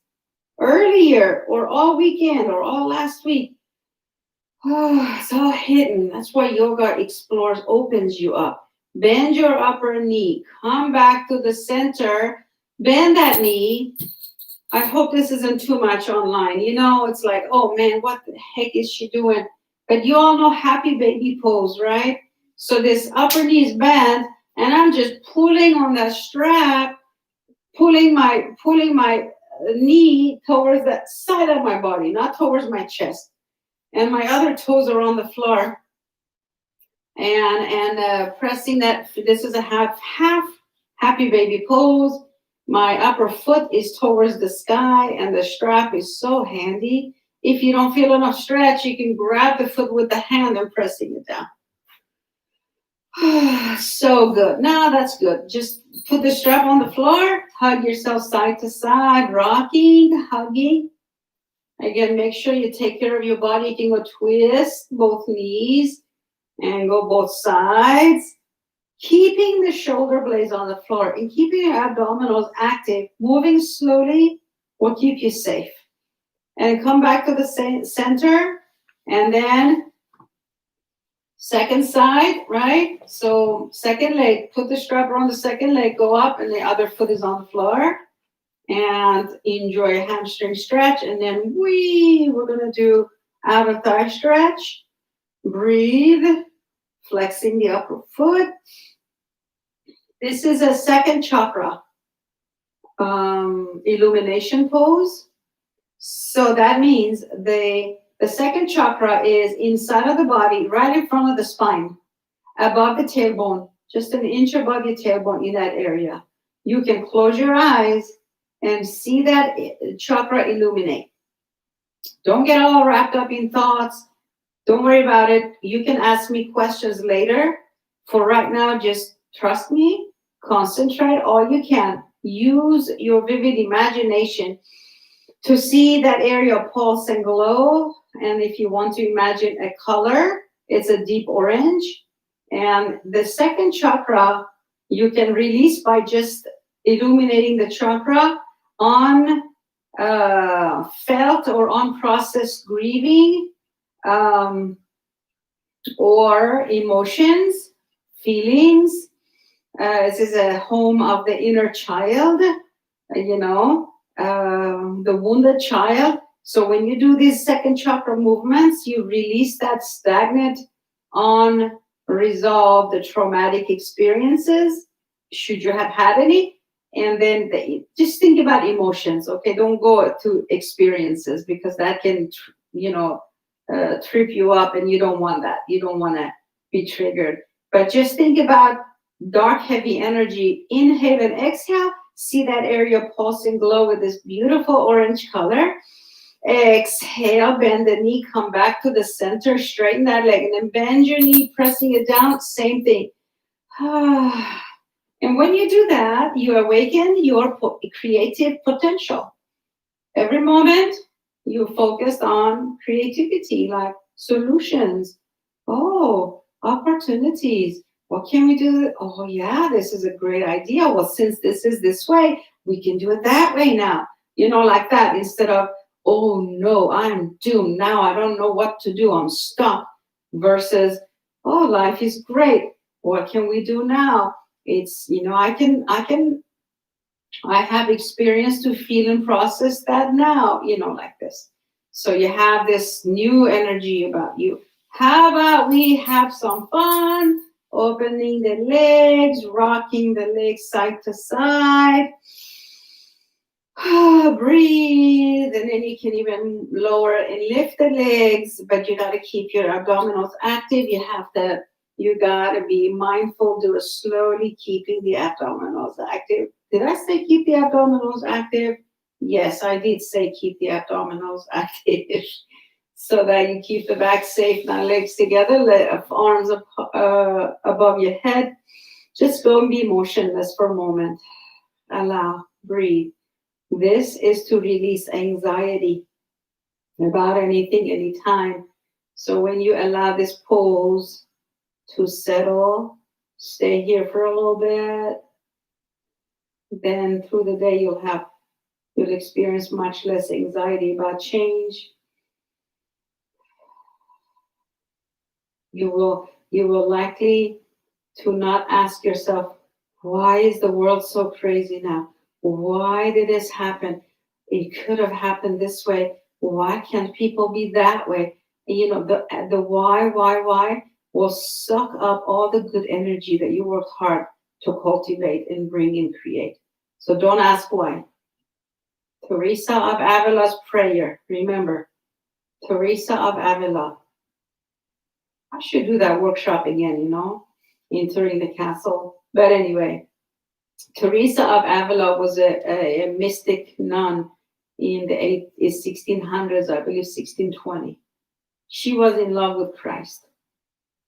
earlier or all weekend or all last week. Oh, it's all hidden. That's why yoga explores, opens you up. Bend your upper knee. Come back to the center. Bend that knee. I hope this isn't too much online. You know, it's like, oh man, what the heck is she doing? But you all know happy baby pose, right? So this upper knee is bent, and I'm just pulling on that strap, pulling my knee towards the side of my body, not towards my chest. And my other toes are on the floor. And pressing that. This is a half happy baby pose. My upper foot is towards the sky, and the strap is so handy. If you don't feel enough stretch, you can grab the foot with the hand and pressing it down. So good. Now that's good. Just put the strap on the floor, hug yourself side to side, rocking, hugging. Again, make sure you take care of your body. You can go twist both knees and go both sides. Keeping the shoulder blades on the floor and keeping your abdominals active, moving slowly will keep you safe. And come back to the center, and then second side, right? So second leg, put the strap around the second leg, go up, and the other foot is on the floor. And enjoy a hamstring stretch. And then we're going to do outer thigh stretch. Breathe, flexing the upper foot. This is a second chakra illumination pose. So that means the second chakra is inside of the body, right in front of the spine, above the tailbone, just an inch above your tailbone in that area. You can close your eyes and see that chakra illuminate. Don't get all wrapped up in thoughts. Don't worry about it. You can ask me questions later. For right now, just trust me. Concentrate all you can. Use your vivid imagination to see that area pulse and glow. And if you want to imagine a color, it's a deep orange. And the second chakra, you can release by just illuminating the chakra on felt or unprocessed grieving, or emotions, feelings. This is a home of the inner child, the wounded child. So when you do these second chakra movements, you release that stagnant, unresolved traumatic experiences, should you have had any. And then just think about emotions, okay? Don't go to experiences, because that can, trip you up, and you don't want that. You don't want to be triggered. But just think about dark, heavy energy. Inhale and exhale. See that area pulse and glow with this beautiful orange color. Exhale, bend the knee, come back to the center, straighten that leg, and then bend your knee, pressing it down. Same thing. And when you do that, you awaken your creative potential. Every moment, you focus on creativity, like solutions, Oh, opportunities. What can we do? Oh, yeah, this is a great idea. Well, since this is this way, we can do it that way now. Like that, instead of, oh no, I'm doomed. Now I don't know what to do. I'm stuck. Versus, oh, life is great. What can we do now? It's, I have experience to feel and process that now, like this. So you have this new energy about you. How about we have some fun, opening the legs, rocking the legs side to side. Breathe, and then you can even lower and lift the legs, but you got to keep your abdominals active. You got to be mindful, do it slowly, keeping the abdominals active. Did I say keep the abdominals active? Yes, I did say keep the abdominals active. So that you keep the back safe, now legs together, arms above your head. Just go and be motionless for a moment. Allow, breathe. This is to release anxiety about anything, anytime. So when you allow this pose to settle, stay here for a little bit, then through the day you'll experience much less anxiety about change. You will likely to not ask yourself, why is the world so crazy now? Why did this happen? It could have happened this way. Why can't people be that way? The why will suck up all the good energy that you worked hard to cultivate and bring and create. So don't ask why. Teresa of Avila's prayer. Remember, Teresa of Avila. I should do that workshop again, entering the castle. But anyway, Teresa of Avila was a mystic nun in the 1600s, I believe 1620. She was in love with Christ,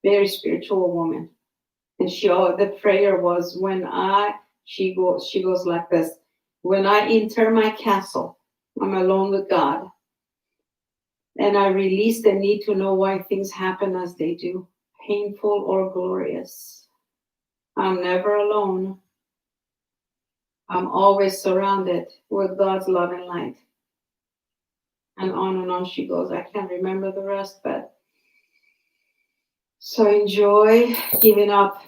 very spiritual woman. And the prayer was, she goes like this, when I enter my castle, I'm alone with God. And I release the need to know why things happen as they do, painful or glorious. I'm never alone. I'm always surrounded with God's love and light. And on she goes. I can't remember the rest, but so enjoy giving up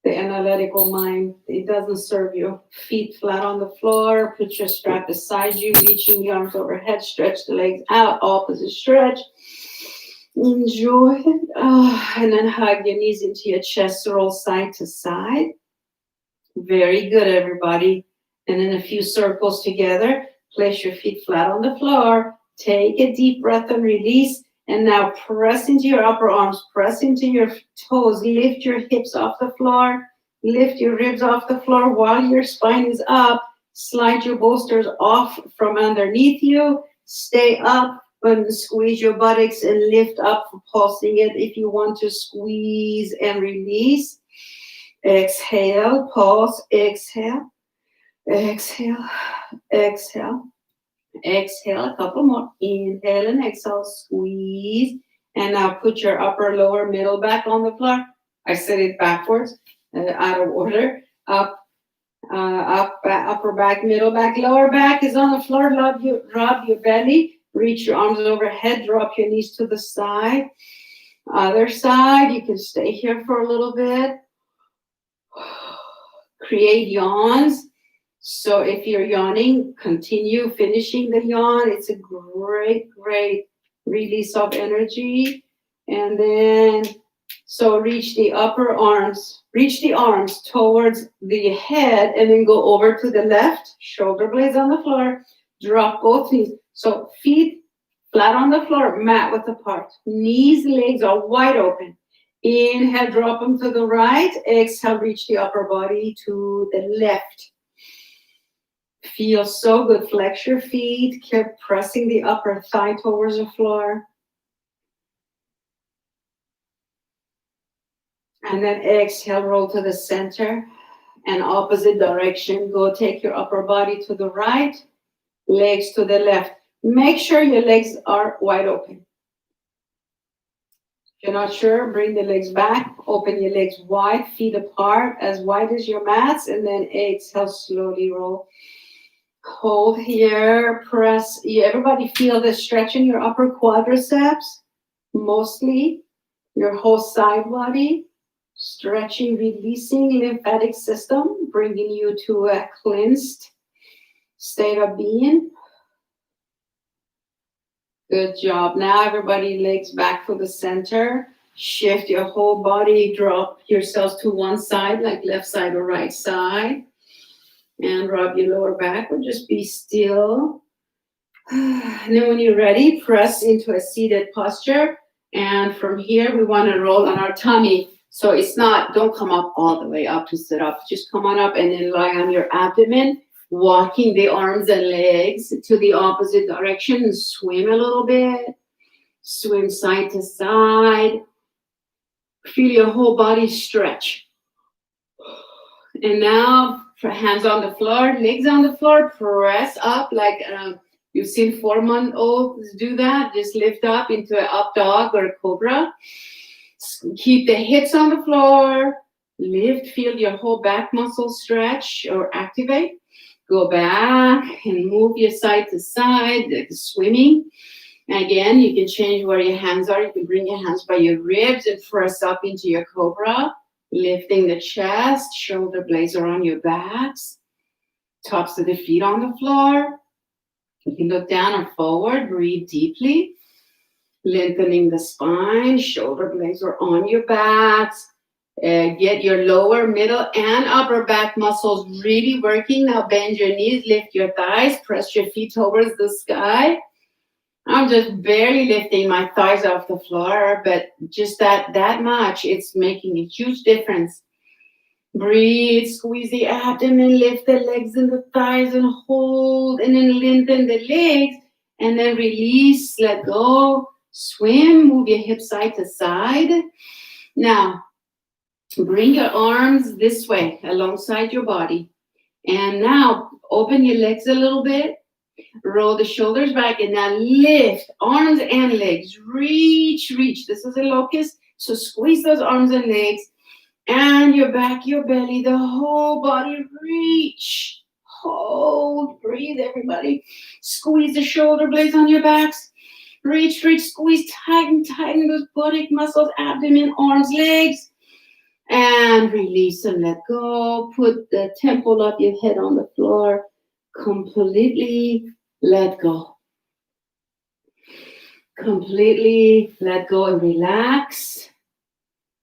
the analytical mind. It doesn't serve you. Feet flat on the floor. Put your strap beside you, reaching the arms overhead. Stretch the legs out, opposite stretch. Enjoy it. And then hug your knees into your chest, roll side to side. Very good, everybody. And then a few circles together. Place your feet flat on the floor. Take a deep breath and release. And now press into your upper arms. Press into your toes. Lift your hips off the floor. Lift your ribs off the floor while your spine is up. Slide your bolsters off from underneath you. Stay up and squeeze your buttocks and lift up, pulsing it if you want to squeeze and release. Exhale, pulse, exhale, exhale, exhale, exhale, a couple more. Inhale and exhale, squeeze. And now put your upper, lower, middle back on the floor. I said it backwards, out of order. Up, upper back, middle back, lower back is on the floor. Rub your belly. Reach your arms overhead. Drop your knees to the side. Other side, you can stay here for a little bit. Create yawns. So if you're yawning, continue finishing the yawn. It's a great, great release of energy. And then, so reach the arms towards the head, and then go over to the left, shoulder blades on the floor, drop both knees. So feet flat on the floor, mat width apart. Knees, legs are wide open. Inhale, drop them to the right. Exhale, reach the upper body to the left. Feels so good. Flex your feet. Keep pressing the upper thigh towards the floor. And then exhale, roll to the center and opposite direction. Go take your upper body to the right, legs to the left. Make sure your legs are wide open. If you're not sure, bring the legs back, open your legs wide, feet apart, as wide as your mats, and then exhale, slowly roll. Hold here, press. Everybody feel the stretch in your upper quadriceps, mostly your whole side body, stretching, releasing lymphatic system, bringing you to a cleansed state of being. Good job. Now everybody legs back to the center. Shift your whole body. Drop yourselves to one side, like left side or right side. And rub your lower back or just be still. And then when you're ready, press into a seated posture. And from here, we want to roll on our tummy. So it's not, don't come up all the way up to sit up. Just come on up and then lie on your abdomen. Walking the arms and legs to the opposite direction and swim a little bit. Swim side to side. Feel your whole body stretch. And now, hands on the floor, legs on the floor, press up like you've seen 4-month-olds do that. Just lift up into an up dog or a cobra. Keep the hips on the floor. Lift, feel your whole back muscle stretch or activate. Go back and move your side to side, like swimming. Again, you can change where your hands are. You can bring your hands by your ribs and press up into your cobra. Lifting the chest, shoulder blades are on your backs. Tops of the feet on the floor. You can look down or forward. Breathe deeply. Lengthening the spine. Shoulder blades are on your backs. Get your lower, middle, and upper back muscles really working. Now bend your knees, lift your thighs, press your feet towards the sky. I'm just barely lifting my thighs off the floor, but just that much, it's making a huge difference. Breathe, squeeze the abdomen, lift the legs and the thighs and hold, and then lengthen the legs, and then release, let go, swim, move your hips side to side. Now, bring your arms this way alongside your body. And now open your legs a little bit. Roll the shoulders back and now lift arms and legs. Reach. This is a locust. So squeeze those arms and legs and your back, your belly, the whole body. Reach. Hold. Breathe, everybody. Squeeze the shoulder blades on your backs. Reach. Squeeze. Tighten those buttock muscles, abdomen, arms, legs. And release and let go. Put the temple of your head on the floor. Completely let go. Completely let go and relax.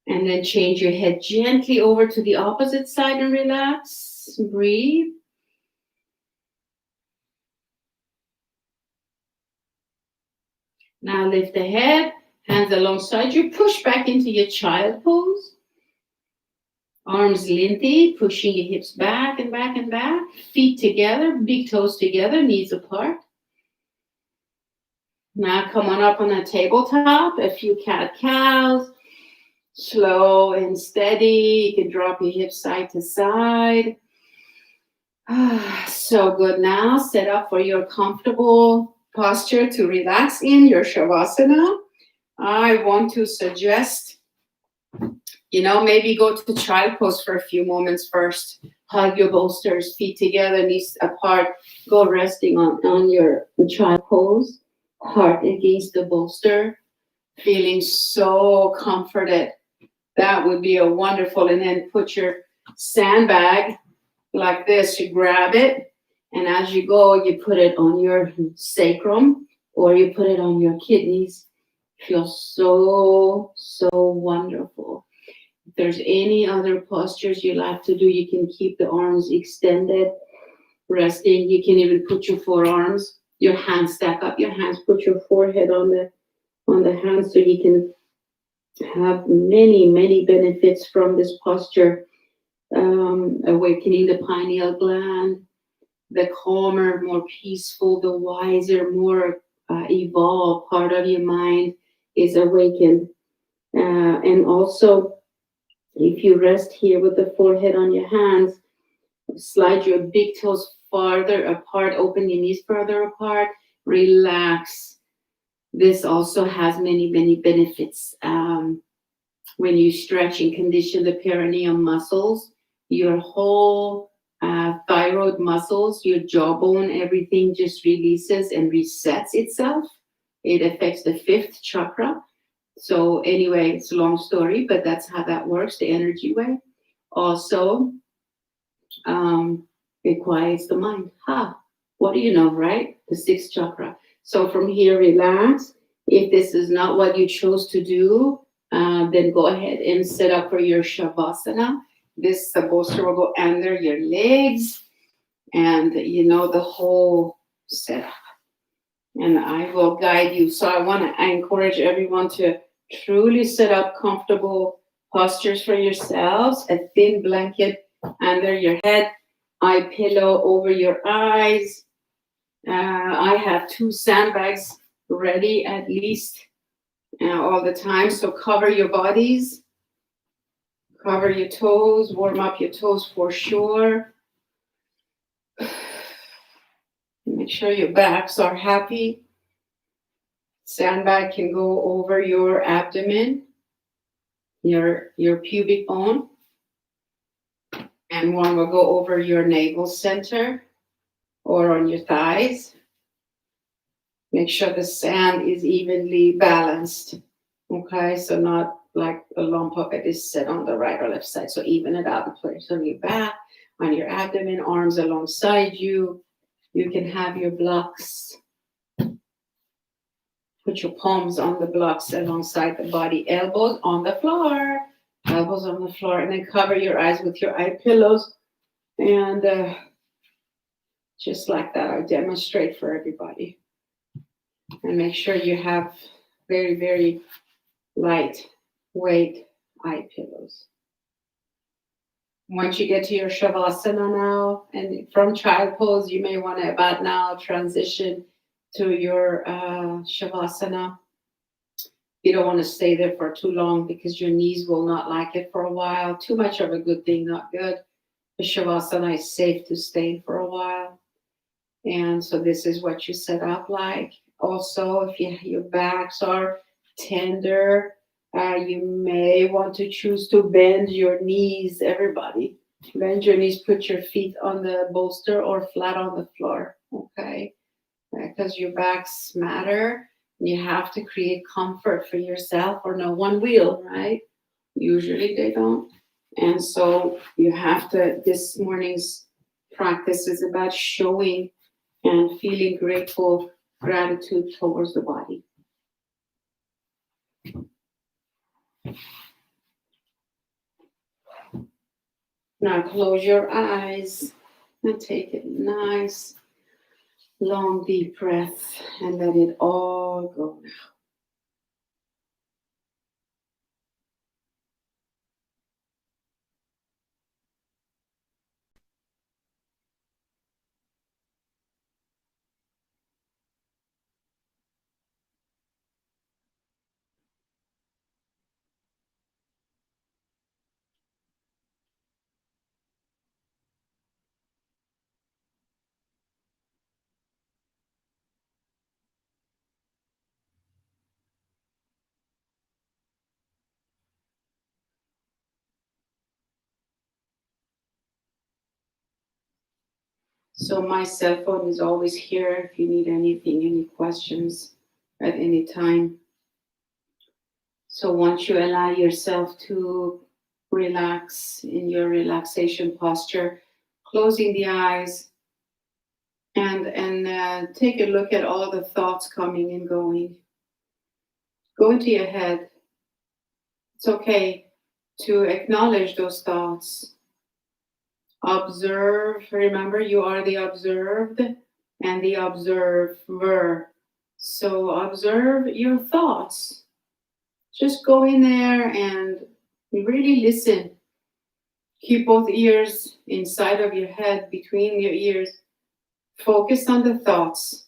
And then change your head gently over to the opposite side and relax. Breathe. Now lift the head, hands alongside you. Push back into your child pose. Arms lengthy, pushing your hips back and back and back. Feet together, big toes together, knees apart. Now come on up on a tabletop, a few cat-cows. Slow and steady. You can drop your hips side to side. So good. Now set up for your comfortable posture to relax in your Shavasana. I want to suggest maybe go to child pose for a few moments first. Hug your bolsters, feet together, knees apart. Go resting on your child pose. Heart against the bolster. Feeling so comforted. That would be a wonderful. And then put your sandbag like this. You grab it. And as you go, you put it on your sacrum or you put it on your kidneys. Feels so wonderful. If there's any other postures you like to do, you can keep the arms extended, resting. You can even put your forearms, your hands, stack up your hands, put your forehead on the hands so you can have many benefits from this posture. Awakening the pineal gland, the calmer, more peaceful, the wiser, more evolved part of your mind is awakened. And also, if you rest here with the forehead on your hands, slide your big toes farther apart, open your knees further apart, relax This also has many, many benefits. When you stretch and condition the perineum muscles, your whole thyroid muscles, your jawbone, everything just releases and resets itself. It affects the fifth chakra. So anyway, it's a long story, but that's how that works, the energy way. Also, it quiets the mind. What do you know, right? The sixth chakra. So from here, relax. If this is not what you chose to do, then go ahead and set up for your shavasana. This bolster will go under your legs and, the whole setup. And I will guide you. So I encourage everyone to truly set up comfortable postures for yourselves. A thin blanket under your head, eye pillow over your eyes. I have 2 sandbags ready at least all the time. So cover your bodies, cover your toes, warm up your toes for sure. Make sure your backs are happy. Sandbag can go over your abdomen, your pubic bone, and one will go over your navel center or on your thighs. Make sure the sand is evenly balanced. Okay, so not like a lump of it is set on the right or left side. So even it out in place on your back, on your abdomen, arms alongside you. You can have your blocks. Put your palms on the blocks alongside the body, elbows on the floor, and then cover your eyes with your eye pillows. And just like that, I'll demonstrate for everybody. And make sure you have very, very lightweight eye pillows. Once you get to your shavasana now, and from child pose, you may want to about now transition to your shavasana. You don't want to stay there for too long because your knees will not like it for a while. Too much of a good thing, not good. The shavasana is safe to stay for a while. And so this is what you set up like. Also, if your backs are tender, you may want to choose to bend your knees, everybody. Bend your knees, put your feet on the bolster or flat on the floor, okay? Because your backs matter. You have to create comfort for yourself or no one will, right? Usually they don't. And so you have to, this morning's practice is about showing and feeling gratitude towards the body. Now close your eyes and take a nice, long, deep breath and let it all go now. So my cell phone is always here if you need anything, any questions at any time. So once you allow yourself to relax in your relaxation posture, closing the eyes and take a look at all the thoughts coming and going. Go into your head. It's okay to acknowledge those thoughts. Observe, remember you are the observed and the observer. So observe your thoughts. Just go in there and really listen. Keep both ears inside of your head, between your ears. Focus on the thoughts.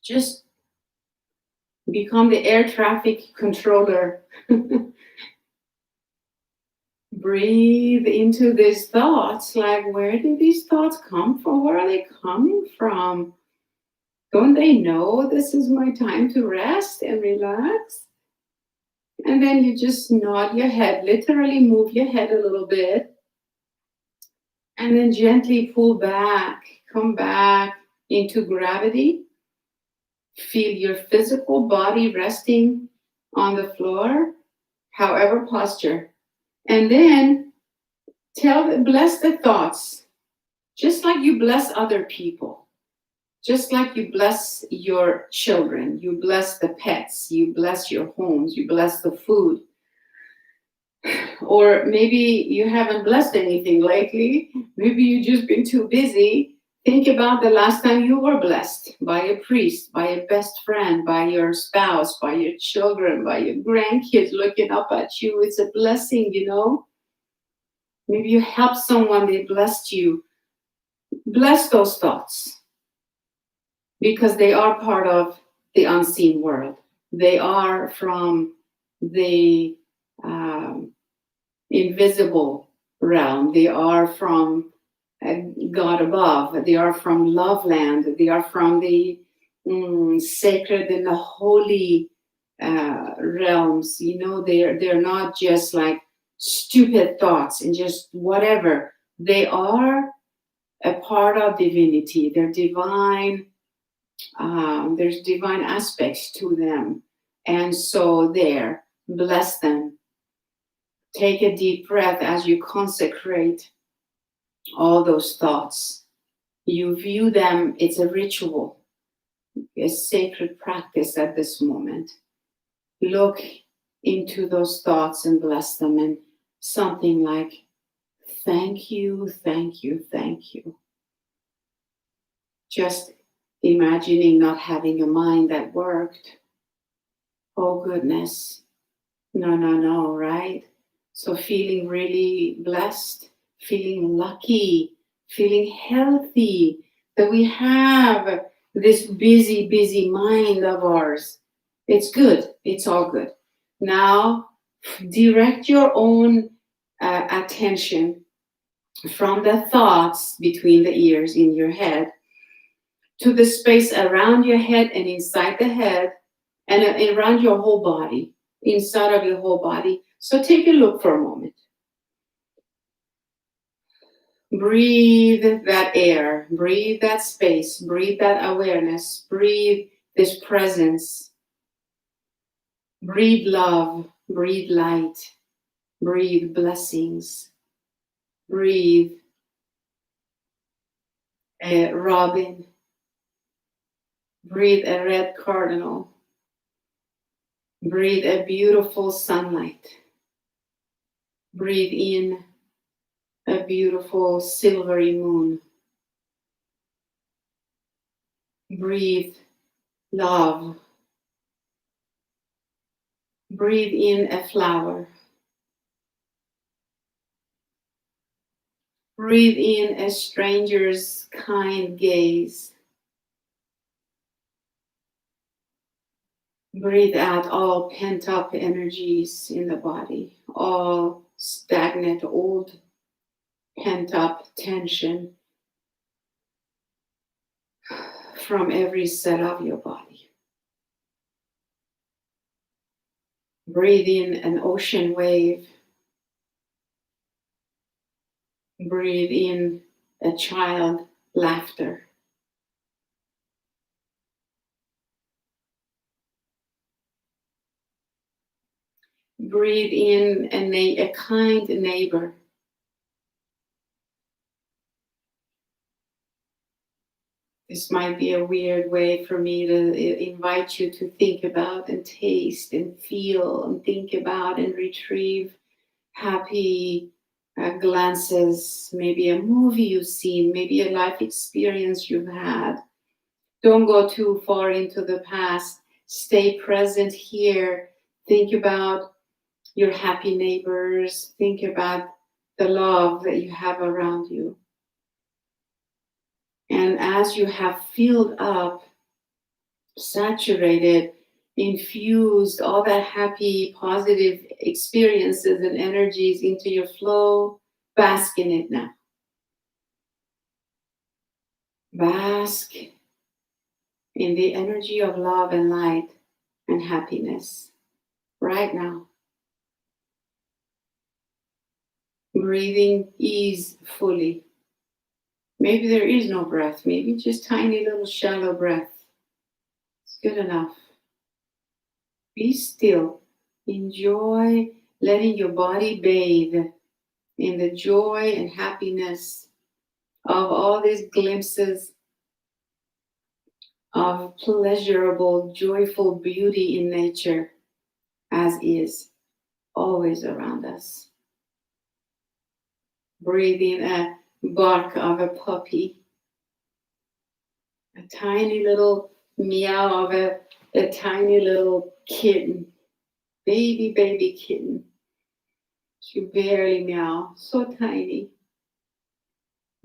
Just become the air traffic controller. Breathe into these thoughts, like where did these thoughts come from? Where are they coming from? Don't they know this is my time to rest and relax? And then you just nod your head, literally move your head a little bit, and then gently pull back, come back into gravity. Feel your physical body resting on the floor, however posture. And then bless the thoughts, just like you bless other people, just like you bless your children, you bless the pets, you bless your homes, you bless the food. Or maybe you haven't blessed anything lately. Maybe you've just been too busy. Think about the last time you were blessed by a priest, by a best friend, by your spouse, by your children, by your grandkids looking up at you. It's a blessing, you know. Maybe you helped someone, they blessed you. Bless those thoughts because they are part of the unseen world. They are from the invisible realm. They are from God above. They are from love land. They are from the sacred and the holy realms. You know, they're not just like stupid thoughts and just whatever. They are a part of divinity. They're divine. There's divine aspects to them, and so there, bless them. Take a deep breath as you consecrate all those thoughts. You view them, it's a ritual, a sacred practice at this moment. Look into those thoughts and bless them, and something like, thank you, thank you, thank you. Just imagining not having a mind that worked. Oh goodness. No, right? So feeling really blessed, feeling lucky, feeling healthy that we have this busy mind of ours. It's good. It's all good. Now, direct your own attention from the thoughts between the ears in your head to the space around your head and inside the head and around your whole body, inside of your whole body. So take a look for a moment. Breathe that air, breathe that space, breathe that awareness, breathe this presence, breathe love, breathe light, breathe blessings, breathe a robin, breathe a red cardinal, breathe a beautiful sunlight, breathe in a beautiful silvery moon. Breathe love. Breathe in a flower. Breathe in a stranger's kind gaze. Breathe out all pent-up energies in the body, all stagnant, old, pent-up tension from every cell of your body. Breathe in an ocean wave. Breathe in a child laughter. Breathe in a kind neighbor. This might be a weird way for me to invite you to think about and taste and feel and think about and retrieve happy glances, maybe a movie you've seen, maybe a life experience you've had. Don't go too far into the past. Stay present here. Think about your happy neighbors. Think about the love that you have around you. And as you have filled up, saturated, infused all that happy, positive experiences and energies into your flow, bask in it now. Bask in the energy of love and light and happiness right now. Breathing ease fully. Maybe there is no breath, maybe just tiny little shallow breath. It's good enough. Be still. Enjoy letting your body bathe in the joy and happiness of all these glimpses of pleasurable, joyful beauty in nature, as is always around us. Breathe in a bark of a puppy, a tiny little meow of a tiny little kitten, baby kitten. She barely meow, so tiny.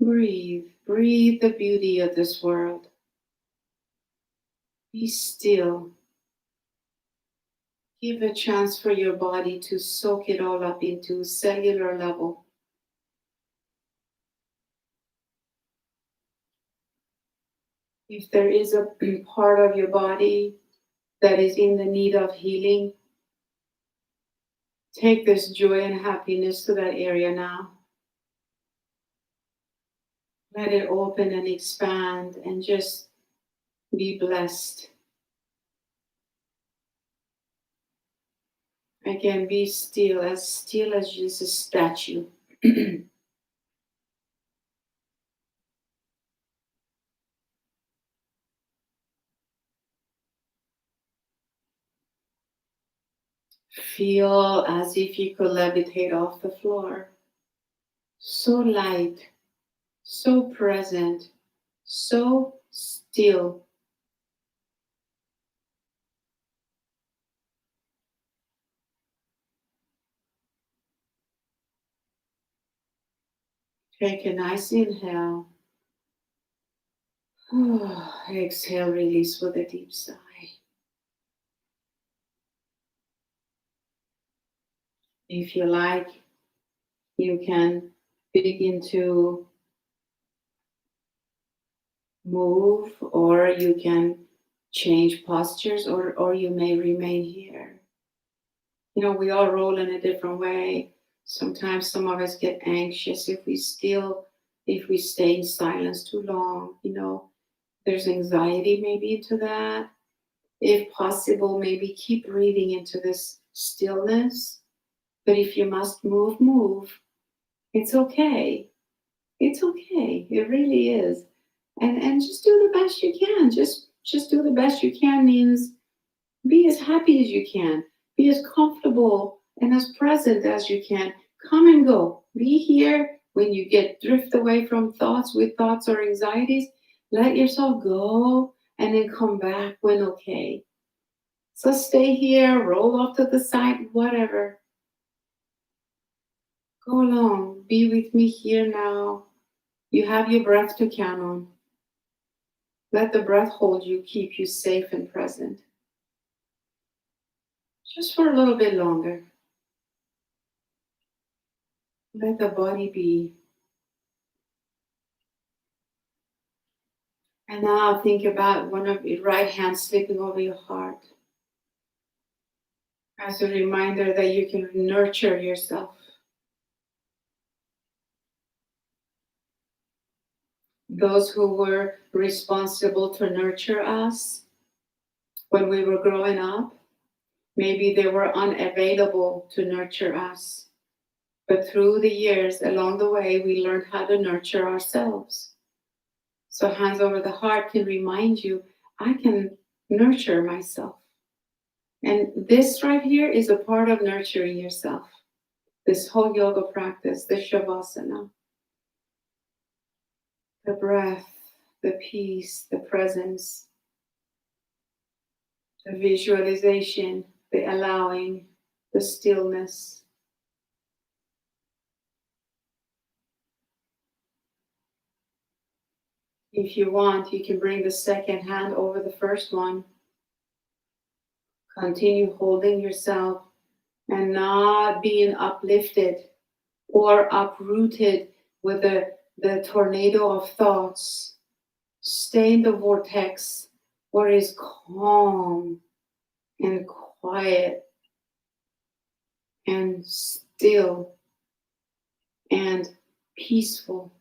Breathe the beauty of this world. Be still. Give a chance for your body to soak it all up into cellular level. If there is a part of your body that is in the need of healing, take this joy and happiness to that area now. Let it open and expand and just be blessed. Again, be still as just a statue. Feel as if you could levitate off the floor. So light, so present, so still. Take a nice inhale. Exhale, release with a deep sigh. If you like, you can begin to move, or you can change postures, or you may remain here. You know, we all roll in a different way. Sometimes some of us get anxious if we stay in silence too long. You know, there's anxiety maybe into that. If possible, maybe keep breathing into this stillness. But if you must move. It's okay. It's okay. It really is. And just do the best you can. Just do the best you can means be as happy as you can. Be as comfortable and as present as you can. Come and go. Be here when you drift away from thoughts or anxieties. Let yourself go and then come back when okay. So stay here, roll off to the side, whatever. Go along. Be with me here now. You have your breath to count on. Let the breath hold you, keep you safe and present. Just for a little bit longer. Let the body be. And now think about one of your right hand slipping over your heart as a reminder that you can nurture yourself. Those who were responsible to nurture us when we were growing up, maybe they were unavailable to nurture us. But through the years, along the way, we learned how to nurture ourselves. So hands over the heart can remind you, I can nurture myself. And this right here is a part of nurturing yourself. This whole yoga practice, the shavasana, the breath, the peace, the presence, the visualization, the allowing, the stillness. If you want, you can bring the second hand over the first one. Continue holding yourself and not being uplifted or uprooted with the tornado of thoughts. Stay in the vortex what is calm and quiet and still and peaceful.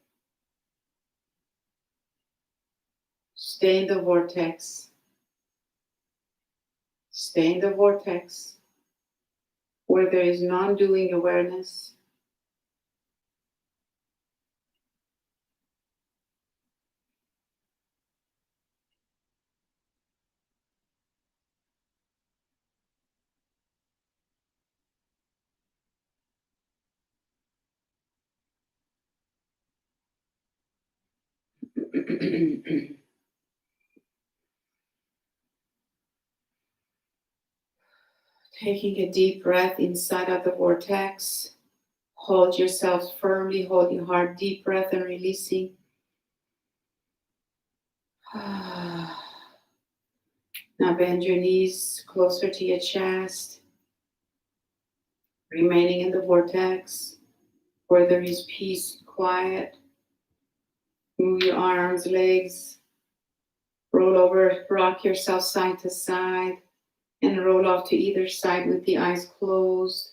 Stay in the vortex. Stay in the vortex where there is non-doing awareness. Taking a deep breath inside of the vortex. Hold yourself firmly, hold your heart, deep breath and releasing. Now bend your knees closer to your chest, remaining in the vortex where there is peace, quiet. Move your arms, legs, roll over, rock yourself side to side, and roll off to either side with the eyes closed.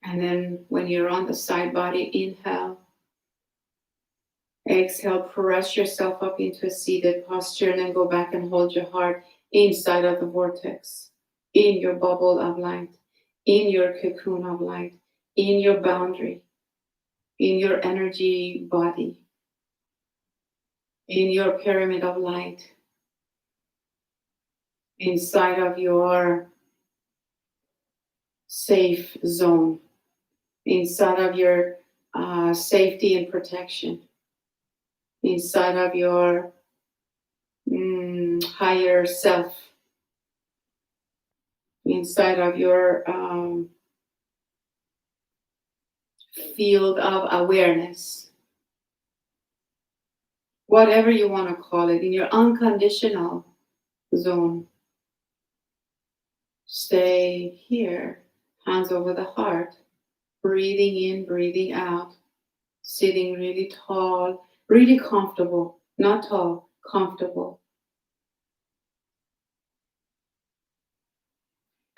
And then when you're on the side body, inhale. Exhale, press yourself up into a seated posture, and then go back and hold your heart inside of the vortex, in your bubble of light, in your cocoon of light, in your boundary, in your energy body, in your pyramid of light, inside of your safe zone, inside of your safety and protection, inside of your higher self, inside of your field of awareness, whatever you want to call it, in your unconditional zone. Stay here, hands over the heart, breathing in, breathing out, sitting really tall, really comfortable, not tall, comfortable.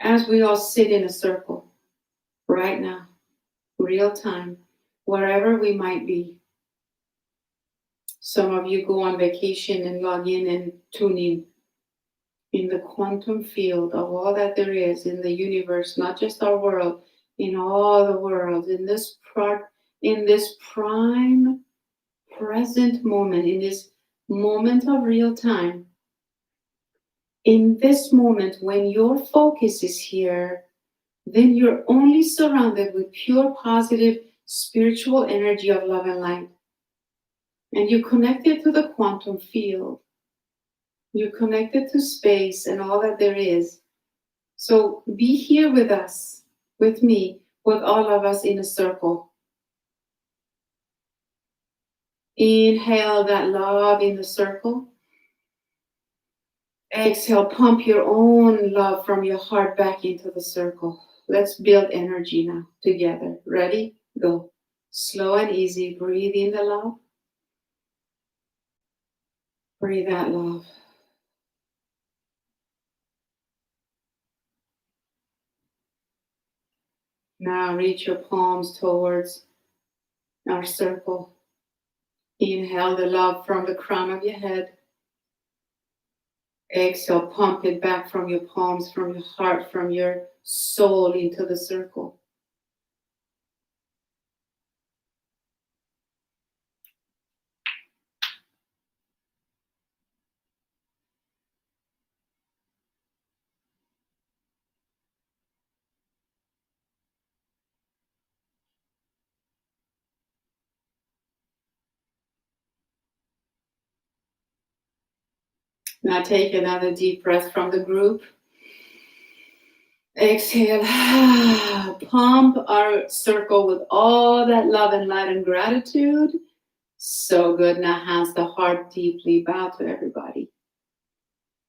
As we all sit in a circle right now, real time, wherever we might be. Some of you go on vacation and log in and tune in the quantum field of all that there is in the universe, not just our world, in all the world, in this prime present moment, in this moment of real time. In this moment, when your focus is here, then you're only surrounded with pure positive spiritual energy of love and light. And you're connected to the quantum field. You're connected to space and all that there is. So be here with us, with me, with all of us in a circle. Inhale that love in the circle. Exhale, pump your own love from your heart back into the circle. Let's build energy now together. Ready? Go. Slow and easy. Breathe in the love. Breathe out love. Now reach your palms towards our circle. Inhale the love from the crown of your head. Exhale, pump it back from your palms, from your heart, from your soul into the circle. Now take another deep breath from the group. Exhale, pump our circle with all that love and light and gratitude. So good. Now hands the heart deeply, bow to everybody.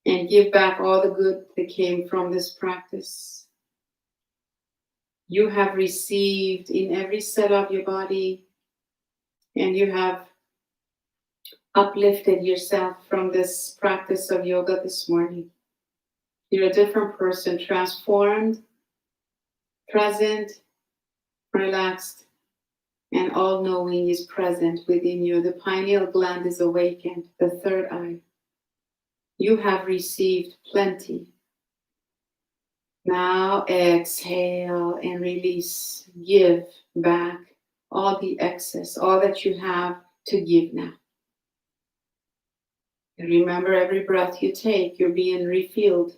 And give back all the good that came from this practice. You have received in every cell of your body and you have uplifted yourself from this practice of yoga this morning. You're a different person, transformed, present, relaxed, and all-knowing is present within you. The pineal gland is awakened, the third eye. You have received plenty. Now exhale and release. Give back all the excess, all that you have to give now. And remember, every breath you take, you're being refilled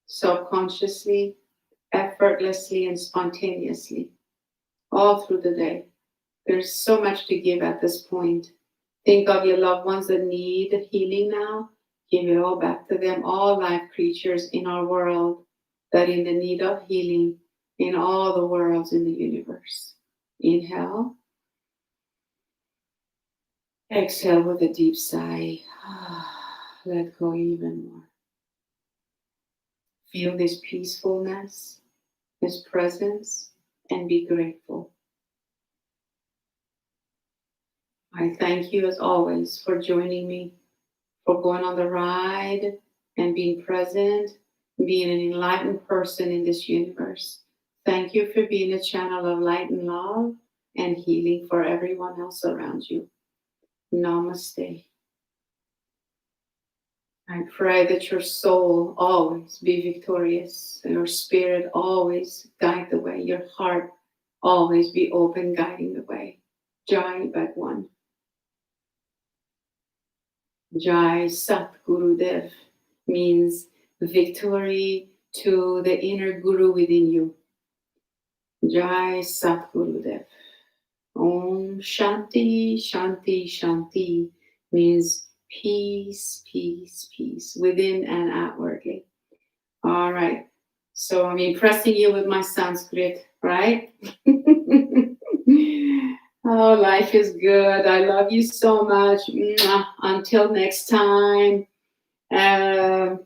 subconsciously, effortlessly, and spontaneously all through the day. There's so much to give at this point. Think of your loved ones that need healing now. Give it all back to them. All life creatures in our world that are in the need of healing, in all the worlds in the universe. Inhale. Exhale with a deep sigh. Let go even more. Feel this peacefulness, this presence, and be grateful. I thank you as always for joining me, for going on the ride and being present, being an enlightened person in this universe. Thank you for being a channel of light and love and healing for everyone else around you. Namaste. I pray that your soul always be victorious, and your spirit always guide the way, your heart always be open, guiding the way. Jai Bhagwan. Jai Sat Gurudev means victory to the inner guru within you. Jai Sat Gurudev. Om Shanti, Shanti, Shanti means peace, peace, peace within and outwardly. All right. So I'm impressing you with my Sanskrit, right? Oh, life is good. I love you so much. Until next time, have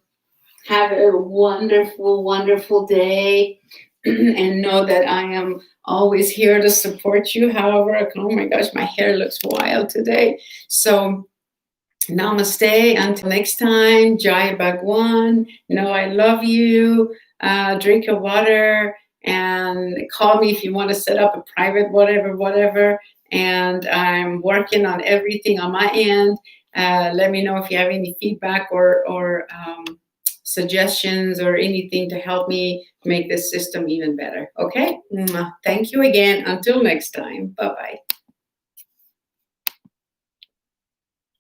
a wonderful, wonderful day. And know that I am always here to support you. However, oh my gosh, my hair looks wild today. So namaste. Until next time, Jai Bhagwan. Know I love you. Drink your water and call me if you want to set up a private whatever. And I'm working on everything on my end. Let me know if you have any feedback or suggestions or anything to help me make this system even better. Okay? Thank you again. Until next time. Bye-bye.